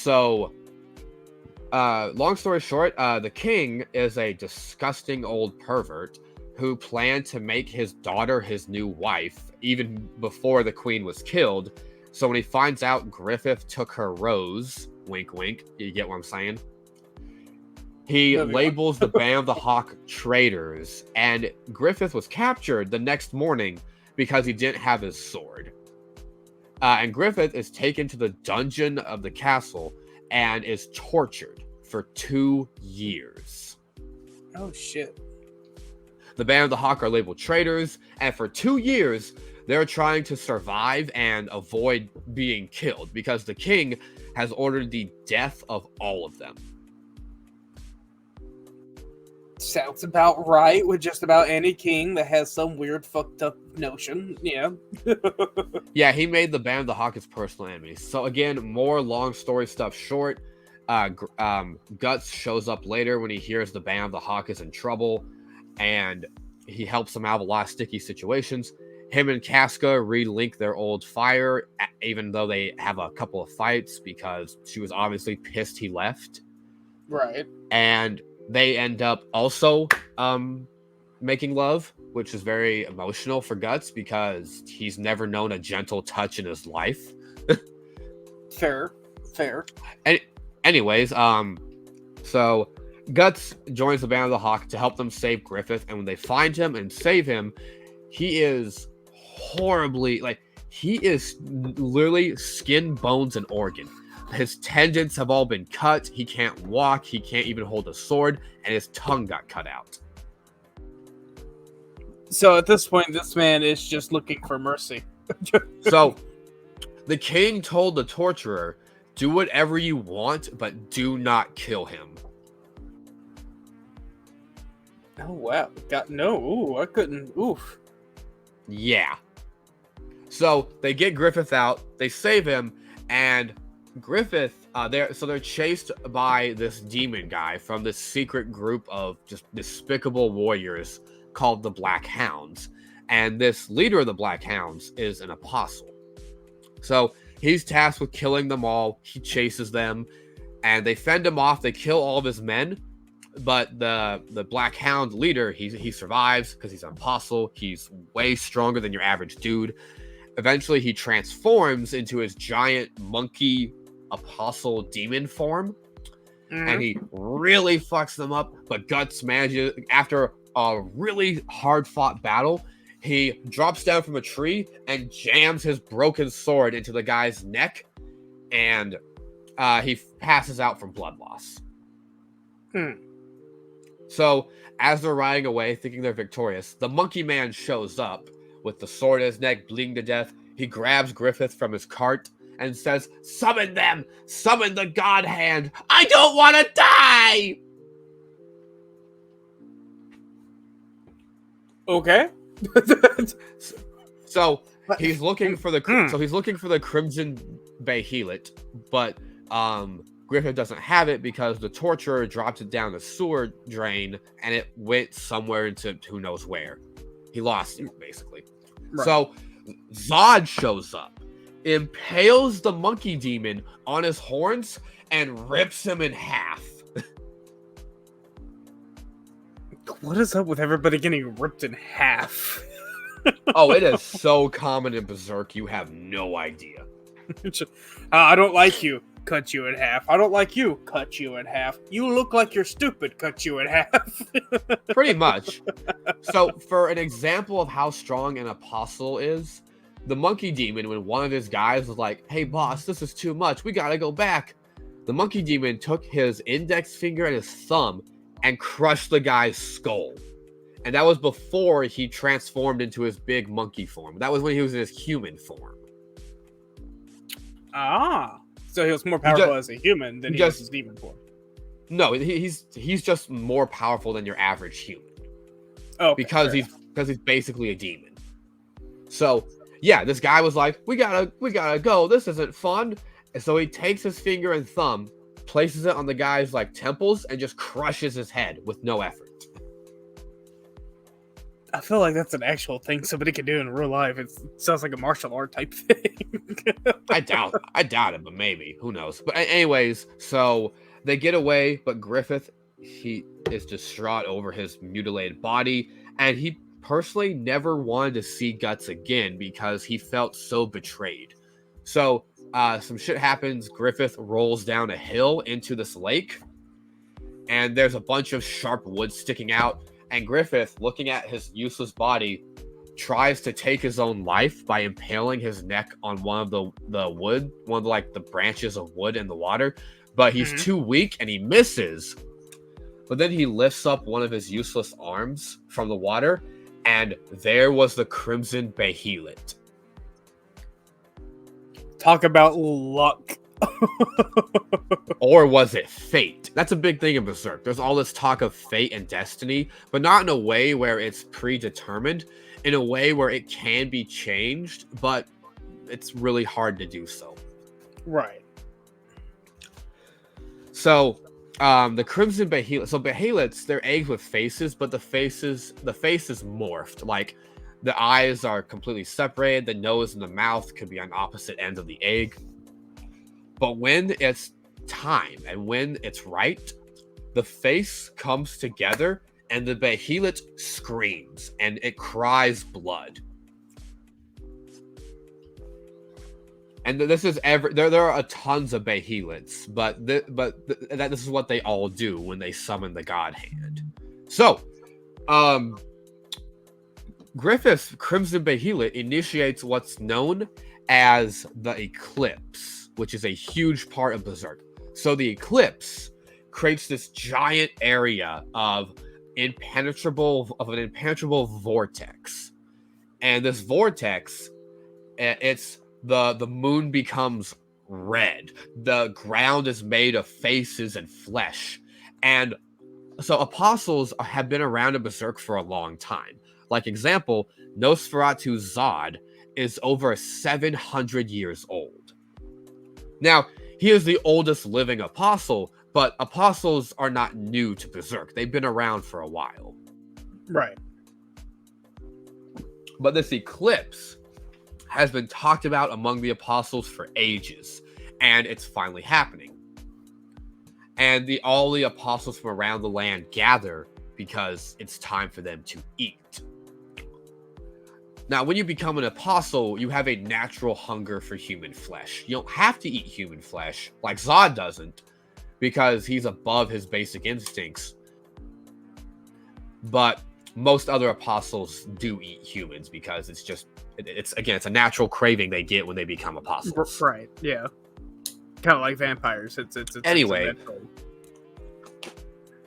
story short, the king is a disgusting old pervert who planned to make his daughter his new wife even before the queen was killed. So when he finds out Griffith took her rose, wink, wink, you get what I'm saying? He labels the Band of the Hawk traitors, and Griffith was captured the next morning because he didn't have his sword. And Griffith is taken to the dungeon of the castle and is tortured for 2 years. Oh, shit. The Band of the Hawk are labeled traitors, and for 2 years, they're trying to survive and avoid being killed because the king has ordered the death of all of them. Sounds about right with just about any king that has some weird fucked up notion. Yeah. Yeah, he made the Band of the Hawk his personal enemy. So again, more long story stuff short. Guts shows up later when he hears the Band of the Hawk is in trouble, and he helps them out of a lot of sticky situations. Him and Casca relink their old fire, even though they have a couple of fights because she was obviously pissed he left. Right. And they end up also making love, which is very emotional for Guts because he's never known a gentle touch in his life. Fair. Anyways, so Guts joins the Band of the Hawk to help them save Griffith, and when they find him and save him, he is horribly, he is literally skin, bones, and organ. His tendons have all been cut. He can't walk. He can't even hold a sword, and his tongue got cut out. So at this point, this man is just looking for mercy. So the king told the torturer, "Do whatever you want, but do not kill him." Oh wow! I couldn't. Oof. Yeah. So they get Griffith out. They save him, and Griffith, they're chased by this demon guy from this secret group of just despicable warriors called the Black Hounds. And this leader of the Black Hounds is an apostle. So he's tasked with killing them all. He chases them, and they fend him off. They kill all of his men, but the Black Hound leader, he survives because he's an apostle. He's way stronger than your average dude. Eventually, he transforms into his giant monkey apostle demon form, and he really fucks them up. But Guts manages, after a really hard-fought battle, he drops down from a tree and jams his broken sword into the guy's neck, and he passes out from blood loss. So, as they're riding away, thinking they're victorious, the monkey man shows up with the sword in his neck, bleeding to death. He grabs Griffith from his cart and says, "Summon them! Summon the God Hand! I don't want to die!" Okay. So he's looking for the Crimson Behelit, but Griffith doesn't have it because the torturer dropped it down the sewer drain and it went somewhere into who knows where. He lost it, basically. Right. So Zod shows up, impales the monkey demon on his horns, and rips him in half. What is up with everybody getting ripped in half? Oh, it is so common in Berserk, you have no idea. I don't like you. Cut you in half. I don't like you. Cut you in half. You look like you're stupid. Cut you in half. Pretty much. So, for an example of how strong an apostle is, the monkey demon, when one of his guys was like, "Hey boss, this is too much. We gotta go back." The monkey demon took his index finger and his thumb and crushed the guy's skull. And that was before he transformed into his big monkey form. That was when he was in his human form. So he was more powerful as a human than he was his demon form. No, he's just more powerful than your average human. Oh, because he's basically a demon. So yeah, this guy was like, we gotta go. This isn't fun. And so he takes his finger and thumb, places it on the guy's like temples and just crushes his head with no effort. I feel like that's an actual thing somebody can do in real life. It sounds like a martial art type thing. I doubt it, but maybe. Who knows? But anyways, so they get away, but Griffith, he is distraught over his mutilated body, and he personally never wanted to see Guts again because he felt so betrayed. So some shit happens. Griffith rolls down a hill into this lake, and there's a bunch of sharp wood sticking out. And Griffith, looking at his useless body, tries to take his own life by impaling his neck on one of the wood, one of the branches of wood in the water. But he's too weak and he misses. But then he lifts up one of his useless arms from the water, and there was the Crimson Behelit. Talk about luck. Or was it fate? That's a big thing in Berserk. There's all this talk of fate and destiny, but not in a way where it's predetermined, in a way where it can be changed, but it's really hard to do so. Right. So, the Crimson Behelit. So Behelits, they're eggs with faces, but the face is morphed. Like, the eyes are completely separated, the nose and the mouth could be on opposite ends of the egg. But when it's time and when it's right, the face comes together and the Behelit screams and it cries blood. And this is there are tons of Behelits, but this is what they all do when they summon the God Hand. So, Griffith's Crimson Behelit initiates what's known as the Eclipse, which is a huge part of Berserk. So the Eclipse creates this giant area of an impenetrable vortex. And this vortex, it's the moon becomes red. The ground is made of faces and flesh. And so apostles have been around in Berserk for a long time. Like example, Nosferatu Zod is over 700 years old. Now, he is the oldest living apostle, but apostles are not new to Berserk. They've been around for a while. Right. But this eclipse has been talked about among the apostles for ages, and it's finally happening. And all the apostles from around the land gather because it's time for them to eat. Now, when you become an apostle, you have a natural hunger for human flesh. You don't have to eat human flesh, like Zod doesn't, because he's above his basic instincts. But most other apostles do eat humans because it's a natural craving they get when they become apostles. Right, yeah. Kind of like vampires. It's anyway.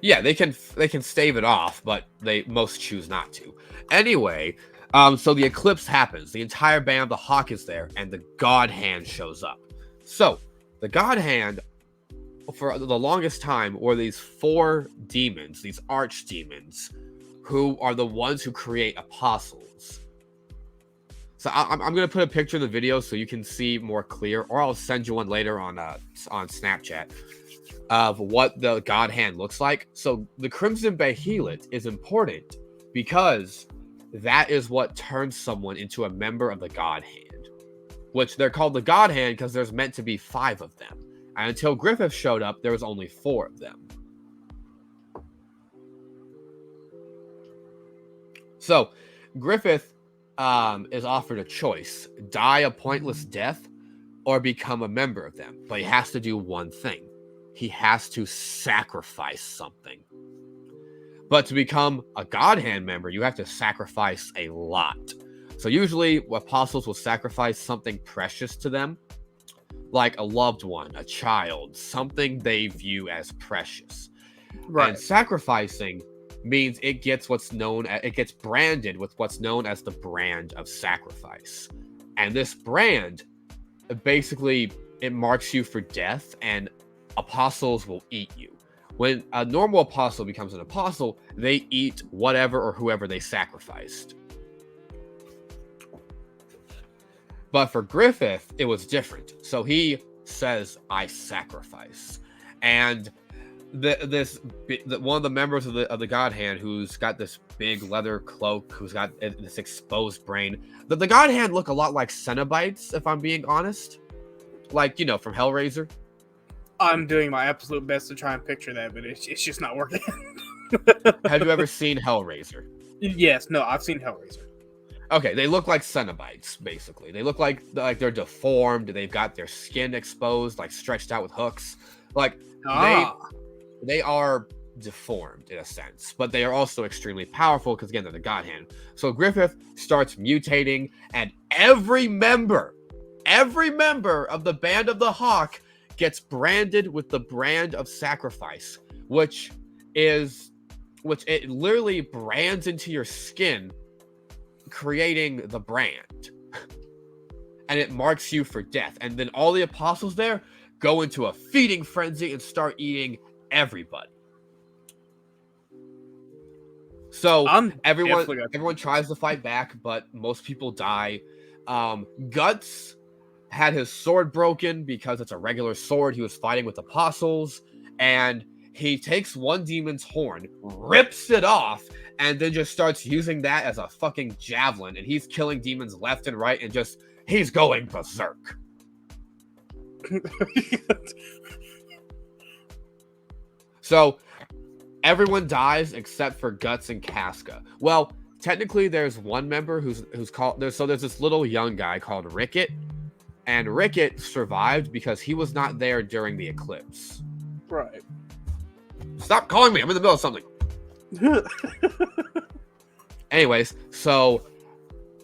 Yeah, they can stave it off, but most choose not to. Anyway, so the eclipse happens. The entire band of the Hawk is there, and the God Hand shows up. So the God Hand, for the longest time, were these 4 demons, these archdemons, who are the ones who create apostles. So I'm going to put a picture in the video so you can see more clear, or I'll send you one later on Snapchat of what the God Hand looks like. So the Crimson Behelit is important because that is what turns someone into a member of the God Hand, which they're called the God Hand because there's meant to be 5 of them. And until Griffith showed up, there was only 4 of them. So Griffith is offered a choice: die a pointless death or become a member of them. But he has to do one thing. He has to sacrifice something. But to become a God Hand member, you have to sacrifice a lot. So usually apostles will sacrifice something precious to them, like a loved one, a child, something they view as precious. Right. And sacrificing means it gets branded with what's known as the brand of sacrifice. And this brand, basically, it marks you for death, and apostles will eat you. When a normal apostle becomes an apostle, they eat whatever or whoever they sacrificed. But for Griffith, it was different. So he says, I sacrifice. and one of the members of the God Hand, who's got this big leather cloak, who's got this exposed brain. The God Hand look a lot like Cenobites, if I'm being honest, like from Hellraiser. I'm doing my absolute best to try and picture that, but it's just not working. Have you ever seen Hellraiser? Yes, no, I've seen Hellraiser. Okay, they look like Cenobites, basically. They look like they're deformed. They've got their skin exposed, like stretched out with hooks. Like they are deformed in a sense, but they are also extremely powerful because again they're the God Hand. So Griffith starts mutating, and every member of the Band of the Hawk gets branded with the brand of sacrifice, which it literally brands into your skin, creating the brand, and it marks you for death. And then all the apostles there go into a feeding frenzy and start eating everybody. So everyone tries to fight back, but most people die. Guts had his sword broken because it's a regular sword. He was fighting with apostles, and he takes one demon's horn, rips it off, and then just starts using that as a fucking javelin, and he's killing demons left and right, and he's going berserk. So everyone dies except for Guts and Casca. Well, technically there's one member who's called there's this little young guy called Ricket, and Ricket survived because he was not there during the eclipse. Right. Stop calling me. I'm in the middle of something. Anyways, so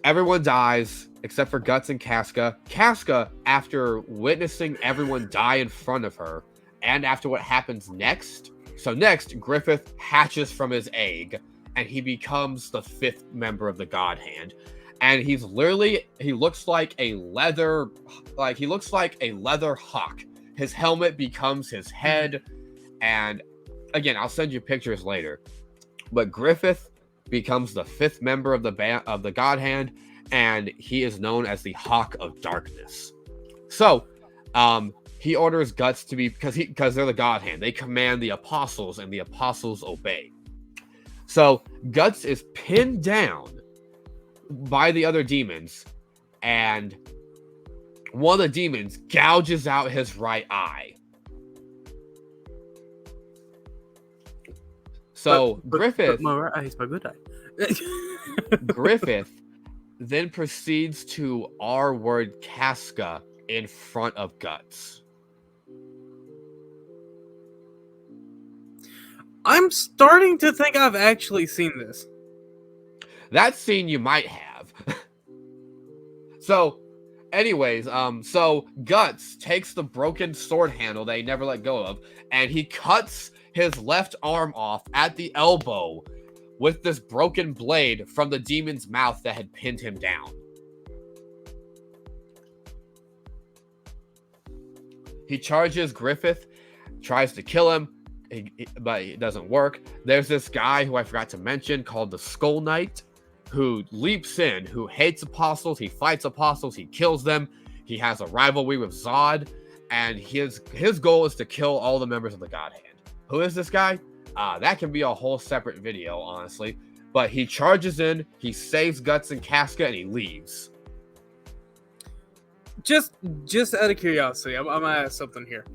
everyone dies except for Guts and Casca. Casca, after witnessing everyone die in front of her, and after what happens next, Griffith hatches from his egg, and he becomes the 5th member of the God Hand. And he looks like a leather hawk. His helmet becomes his head, and again, I'll send you pictures later. But Griffith becomes the 5th member of the God Hand, and he is known as the Hawk of Darkness. So, he orders Guts to be because they're the God Hand. They command the apostles, and the apostles obey. So Guts is pinned down by the other demons, and one of the demons gouges out his right eye. So Griffith, my right eye is my good eye. Griffith then proceeds to R-word Casca in front of Guts. I'm starting to think I've actually seen this. That scene you might have. So, anyways, so Guts takes the broken sword handle that he never let go of, and he cuts his left arm off at the elbow with this broken blade from the demon's mouth that had pinned him down. He charges Griffith, tries to kill him, but it doesn't work. There's this guy who I forgot to mention called the Skull Knight, who leaps in, who hates apostles. He fights apostles. He kills them. He has a rivalry with Zod, and his goal is to kill all the members of the God Hand. Who is this guy? That can be a whole separate video, honestly. But he charges in, he saves Guts and Casca, and he leaves. Just out of curiosity, I'm gonna ask something here.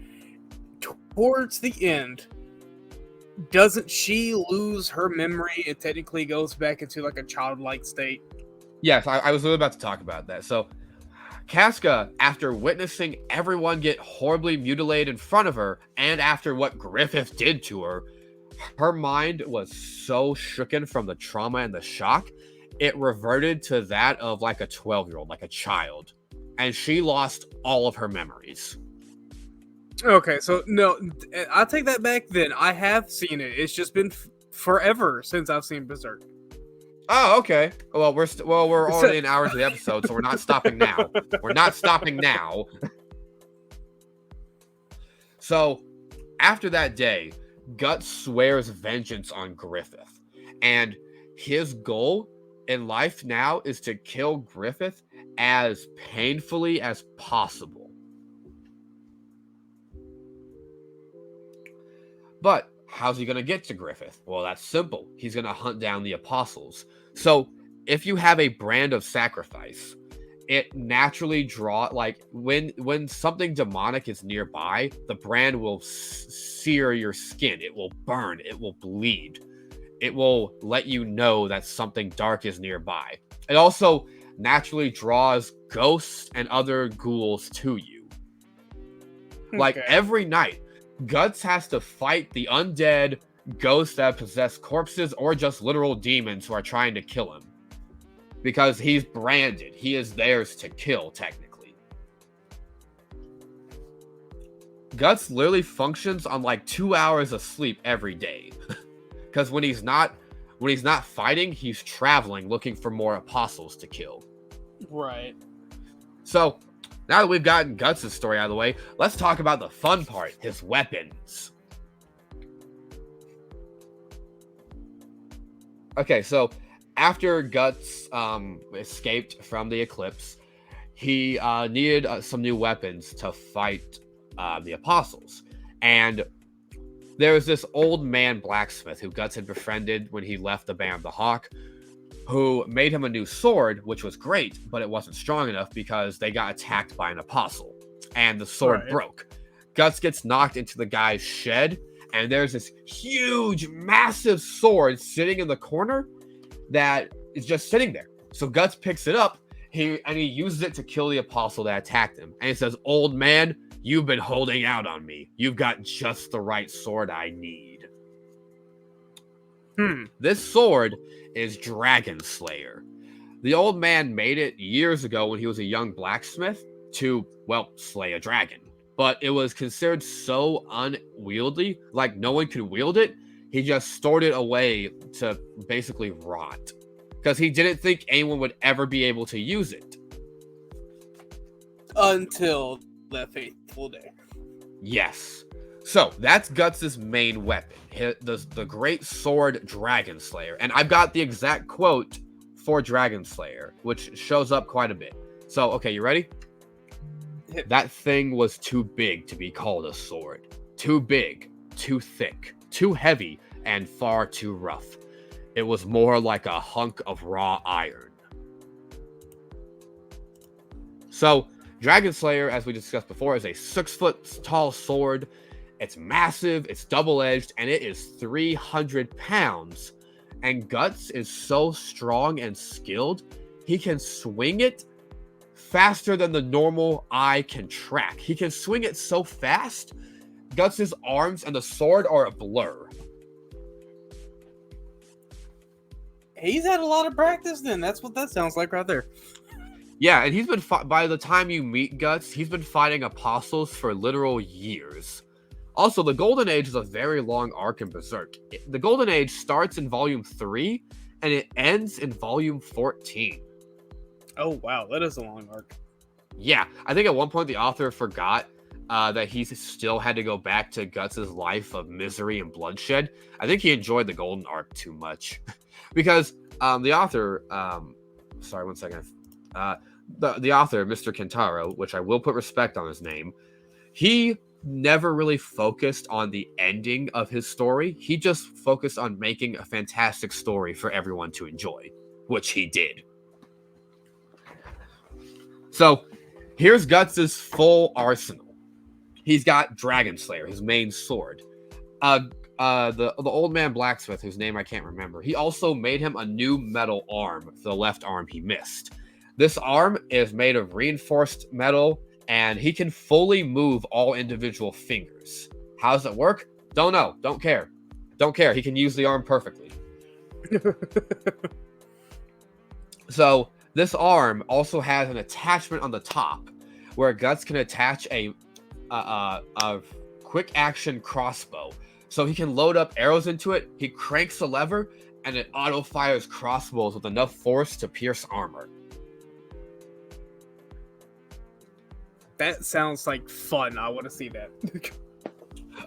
Towards the end, doesn't she lose her memory? It technically goes back into like a childlike state. Yes, I was really about to talk about that. So, Casca, after witnessing everyone get horribly mutilated in front of her, and after what Griffith did to her, her mind was so shooken from the trauma and the shock, it reverted to that of like a 12-year-old, like a child. And she lost all of her memories. Okay, so no, I'll take that back then. I have seen it. It's just been forever since I've seen Berserk. Oh, okay. Well, we're already in hours of the episode, so we're not stopping now. We're not stopping now. So, after that day, Guts swears vengeance on Griffith. And his goal in life now is to kill Griffith as painfully as possible. But how's he going to get to Griffith? Well, that's simple. He's going to hunt down the apostles. So if you have a brand of sacrifice, it naturally when something demonic is nearby, the brand will sear your skin. It will burn. It will bleed. It will let you know that something dark is nearby. It also naturally draws ghosts and other ghouls to you. Like every night, Guts has to fight the undead, ghosts that possess corpses, or just literal demons who are trying to kill him. Because he's branded. He is theirs to kill, technically. Guts literally functions on like 2 hours of sleep every day. Because when he's not fighting, he's traveling, looking for more apostles to kill. Right. So, now that we've gotten Guts' story out of the way, let's talk about the fun part, his weapons. Okay, so after Guts escaped from the Eclipse, he needed some new weapons to fight the apostles. And there was this old man blacksmith who Guts had befriended when he left the Band of the Hawk, who made him a new sword, which was great, but it wasn't strong enough because they got attacked by an apostle, and the sword broke. Guts gets knocked into the guy's shed, and there's this huge, massive sword sitting in the corner that is just sitting there. So Guts picks it up, he uses it to kill the apostle that attacked him. And he says, "Old man, you've been holding out on me. You've got just the right sword I need." This sword is Dragon Slayer. The old man made it years ago when he was a young blacksmith to, well, slay a dragon. But it was considered so unwieldy, like no one could wield it, he just stored it away to basically rot. Because he didn't think anyone would ever be able to use it. Until the fateful day. Yes. So, that's Guts' main weapon, the great sword Dragon Slayer. And I've got the exact quote for Dragon Slayer, which shows up quite a bit. So, okay, you ready? That thing was too big to be called a sword. Too big, too thick, too heavy, and far too rough. It was more like a hunk of raw iron. So, Dragon Slayer, as we discussed before, is a 6-foot tall sword. It's massive, it's double-edged, and it is 300 pounds. And Guts is so strong and skilled, he can swing it faster than the normal eye can track. He can swing it so fast, Guts' arms and the sword are a blur. He's had a lot of practice then. That's what that sounds like right there. Yeah, and he's been by the time you meet Guts, he's been fighting apostles for literal years. Also, the Golden Age is a very long arc in Berserk. The Golden Age starts in Volume 3, and it ends in Volume 14. Oh, wow. That is a long arc. Yeah, I think at one point the author forgot that he still had to go back to Guts' life of misery and bloodshed. I think he enjoyed the Golden Arc too much. Because the author... sorry, one second. The author, Mr. Kentaro, which I will put respect on his name, he never really focused on the ending of his story. He just focused on making a fantastic story for everyone to enjoy, which he did. So, here's Guts' full arsenal. He's got Dragon Slayer, his main sword. The old man blacksmith, whose name I can't remember, he also made him a new metal arm for the left arm he missed. This arm is made of reinforced metal, and he can fully move all individual fingers. How does it work? Don't know. Don't care. Don't care. He can use the arm perfectly. So, this arm also has an attachment on the top, where Guts can attach a quick action crossbow. So he can load up arrows into it, he cranks the lever, and it auto-fires crossbows with enough force to pierce armor. That sounds like fun. I want to see that.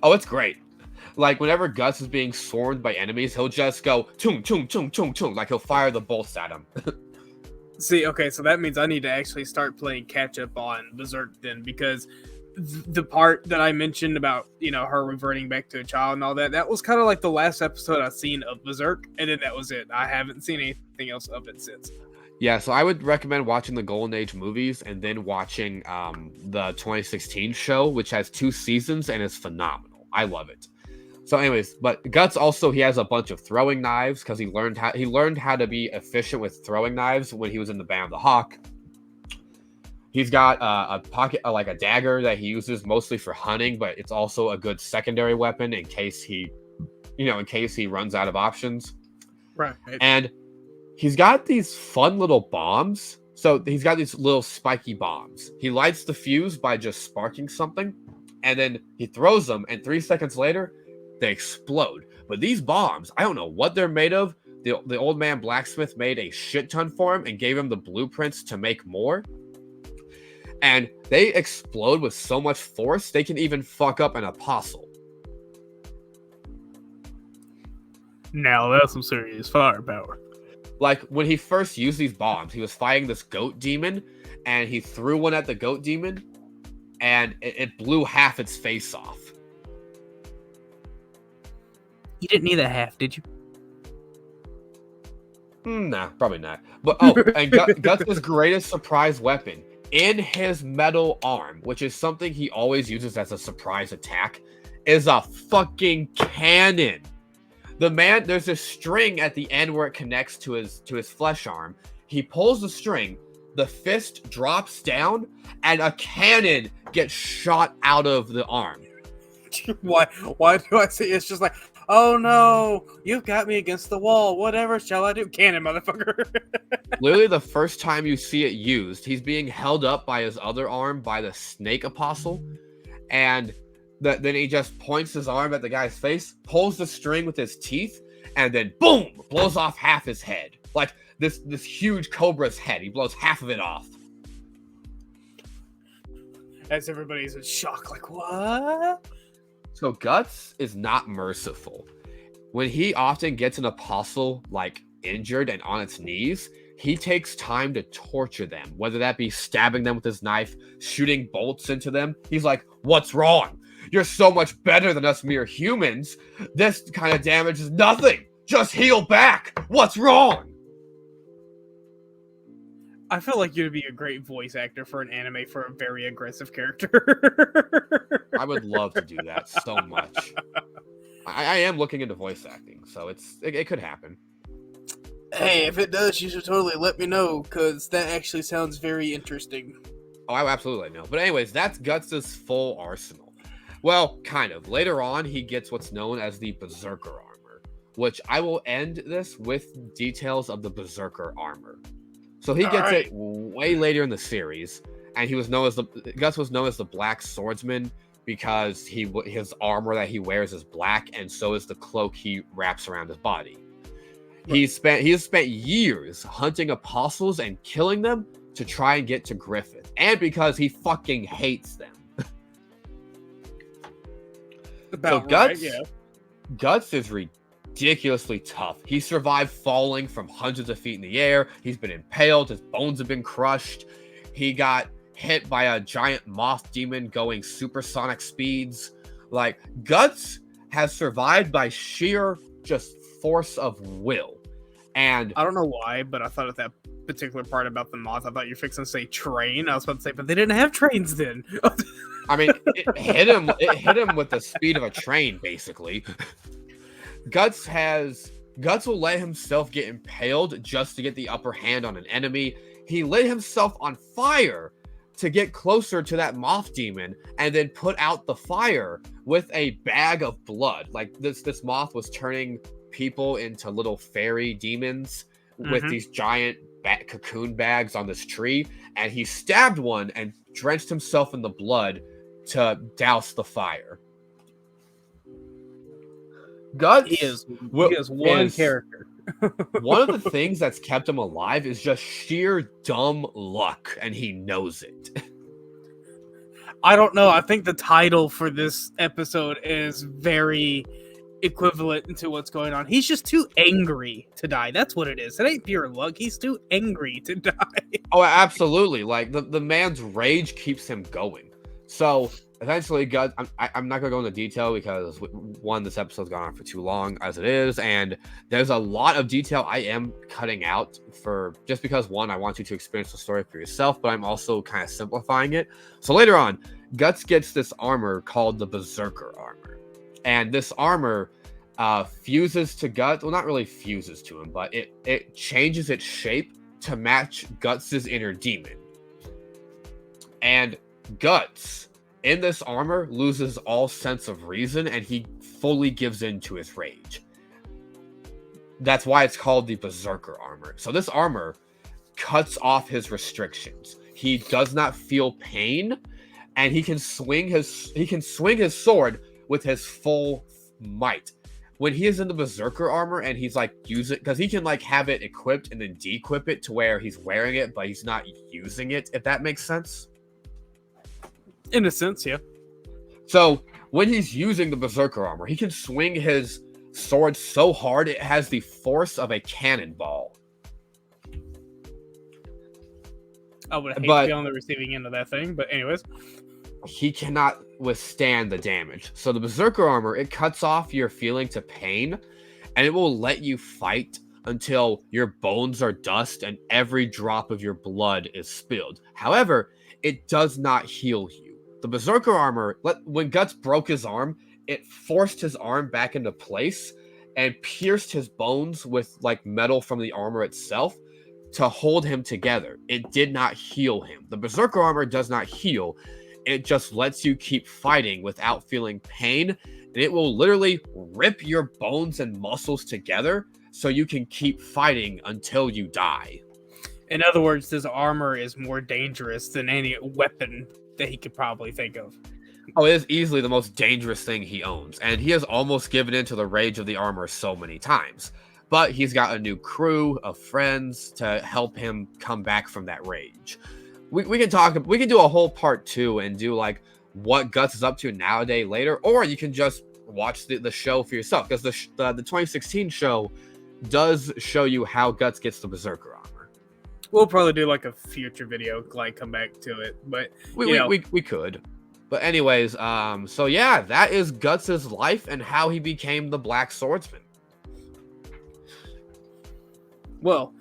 Oh, it's great. Like, whenever Guts is being swarmed by enemies, he'll just go, chung, chung, chung, chung, chung, like he'll fire the bolts at him. See, okay, so that means I need to actually start playing catch-up on Berserk then, because the part that I mentioned about, her reverting back to a child and all that, that was kind of like the last episode I've seen of Berserk, and then that was it. I haven't seen anything else of it since. Yeah, so I would recommend watching the Golden Age movies and then watching the 2016 show, which has 2 seasons and is phenomenal. I love it. So anyways, but Guts also, he has a bunch of throwing knives because he learned how to be efficient with throwing knives when he was in the Band of the Hawk. He's got a pocket, like a dagger that he uses mostly for hunting, but it's also a good secondary weapon in case he runs out of options. Right. And he's got these fun little bombs. So he's got these little spiky bombs. He lights the fuse by just sparking something, and then he throws them, and 3 seconds later, they explode. But these bombs, I don't know what they're made of. The old man blacksmith made a shit ton for him and gave him the blueprints to make more. And they explode with so much force, they can even fuck up an apostle. Now that's some serious firepower. Like, when he first used these bombs, he was fighting this goat demon, and he threw one at the goat demon, and it blew half its face off. You didn't need that half, did you? Nah, probably not. But, and Guts' greatest surprise weapon, in his metal arm, which is something he always uses as a surprise attack, is a fucking cannon. The man, there's this string at the end where it connects to his flesh arm. He pulls the string, the fist drops down, and a cannon gets shot out of the arm. Why do I see? It's just like, oh no, you've got me against the wall. Whatever shall I do? Cannon, motherfucker. Literally, the first time you see it used, he's being held up by his other arm by the snake apostle, and then he just points his arm at the guy's face, pulls the string with his teeth, and then boom, blows off half his head. Like this huge cobra's head. He blows half of it off. As everybody's in shock, like, what? So Guts is not merciful. When he often gets an apostle, like, injured and on its knees, he takes time to torture them, whether that be stabbing them with his knife, shooting bolts into them. He's like, what's wrong? You're so much better than us mere humans. This kind of damage is nothing. Just heal back. What's wrong? I feel like you'd be a great voice actor for an anime for a very aggressive character. I would love to do that so much. I am looking into voice acting, so it could happen. Hey, if it does, you should totally let me know, because that actually sounds very interesting. Oh, I absolutely know. But anyways, that's Guts' full arsenal. Well, kind of. Later on, he gets what's known as the Berserker armor, which I will end this with details of the Berserker armor. So he gets it way later in the series, and Guts was known as the Black Swordsman because his armor that he wears is black, and so is the cloak he wraps around his body. He has spent years hunting apostles and killing them to try and get to Griffith, and because he fucking hates them. Guts is ridiculously tough. He survived falling from hundreds of feet in the air. He's been impaled. His bones have been crushed. He got hit by a giant moth demon going supersonic speeds. Like, Guts has survived by sheer just force of will. And I don't know why, but I thought of that particular part about the moth. I thought you were fixing to say train. I was about to say, but they didn't have trains then. I mean, it hit him with the speed of a train, basically. Guts will let himself get impaled just to get the upper hand on an enemy. He lit himself on fire to get closer to that moth demon, and then put out the fire with a bag of blood. Like, this moth was turning people into little fairy demons with these giant cocoon bags on this tree, and he stabbed one and drenched himself in the blood to douse the fire. Guts is one character. One of the things that's kept him alive is just sheer dumb luck, and he knows it. I don't know. I think the title for this episode is very equivalent to what's going on. He's just too angry to die. That's what it is. It ain't pure luck. He's too angry to die. Oh, absolutely. Like, the man's rage keeps him going. So eventually, Guts. I'm not gonna go into detail because one, this episode's gone on for too long as it is, and there's a lot of detail I am cutting out for just because one, I want you to experience the story for yourself, but I'm also kind of simplifying it. So later on, Guts gets this armor called the Berserker armor, and this armor fuses to Guts. Well, not really fuses to him, but it changes its shape to match Guts's inner demon, and Guts in this armor loses all sense of reason and he fully gives in to his rage. That's why it's called the Berserker armor. So this armor cuts off his restrictions. He does not feel pain, and he can swing his sword with his full might. When he is in the Berserker armor and he's like using, because he can like have it equipped and then de-equip it to where he's wearing it, but he's not using it, if that makes sense. In a sense, yeah. So when he's using the Berserker armor, he can swing his sword so hard it has the force of a cannonball. I would hate to be on the receiving end of that thing, but anyways. He cannot withstand the damage. So the Berserker armor, it cuts off your feeling to pain, and it will let you fight until your bones are dust and every drop of your blood is spilled. However, it does not heal you. The Berserker armor, when Guts broke his arm, it forced his arm back into place and pierced his bones with like metal from the armor itself to hold him together. It did not heal him. The Berserker armor does not heal. It just lets you keep fighting without feeling pain, and it will literally rip your bones and muscles together so you can keep fighting until you die. In other words, this armor is more dangerous than any weapon that he could probably think of. Oh, it is easily the most dangerous thing he owns, and he has almost given in to the rage of the armor so many times. But he's got a new crew of friends to help him come back from that rage. We can do a whole part 2 and do like what Guts is up to nowadays later, or you can just watch the show for yourself, because the 2016 show does show you how Guts gets the Berserker armor. We'll probably do like a future video, like come back to it, but we could. But anyways, so yeah, that is Guts' life and how he became the Black Swordsman. Well,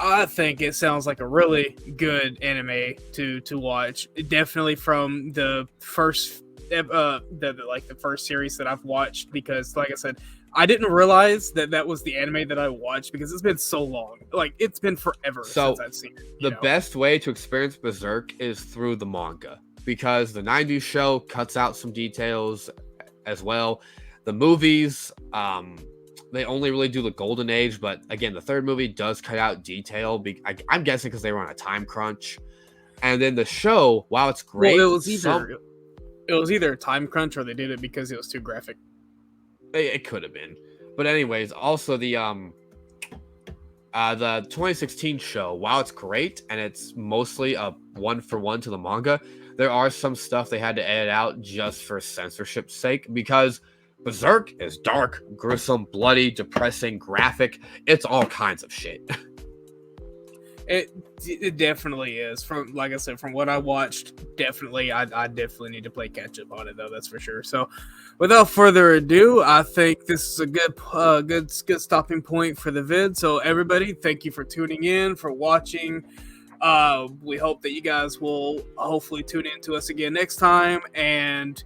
I think it sounds like a really good anime to watch. Definitely from the first the first series that I've watched, because like I said, I didn't realize that was the anime that I watched because it's been so long. Like it's been forever since I've seen it. The best way to experience Berserk is through the manga, because the 90s show cuts out some details as well. The movies, they only really do the golden age, but again, the third movie does cut out detail. I'm guessing because they were on a time crunch. And then the show, while it's great, well, it was either a time crunch or they did it because it was too graphic. It could have been, but anyways, also the 2016 show, while it's great and it's mostly a 1-for-1 to the manga, there are some stuff they had to edit out just for censorship's sake, because Berserk is dark, gruesome, bloody, depressing, graphic. It's all kinds of shit. It definitely is. From like I said, from what I watched, definitely I definitely need to play catch up on it though. That's for sure. So, without further ado, I think this is a good stopping point for the vid. So everybody, thank you for tuning in, for watching. We hope that you guys will hopefully tune in to us again next time. And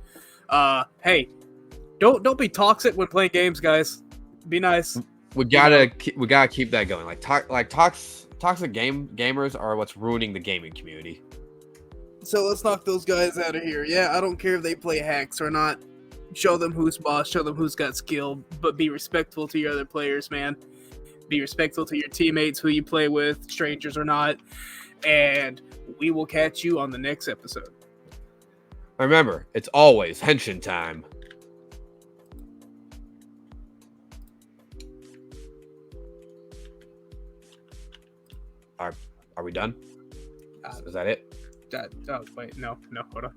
hey. Don't be toxic when playing games, guys. Be nice. We gotta keep that going. Toxic gamers are what's ruining the gaming community. So let's knock those guys out of here. Yeah, I don't care if they play hacks or not. Show them who's boss. Show them who's got skill. But be respectful to your other players, man. Be respectful to your teammates, who you play with, strangers or not. And we will catch you on the next episode. Remember, it's always henshin time. Are we done? Is that it? Oh, wait, no, hold on.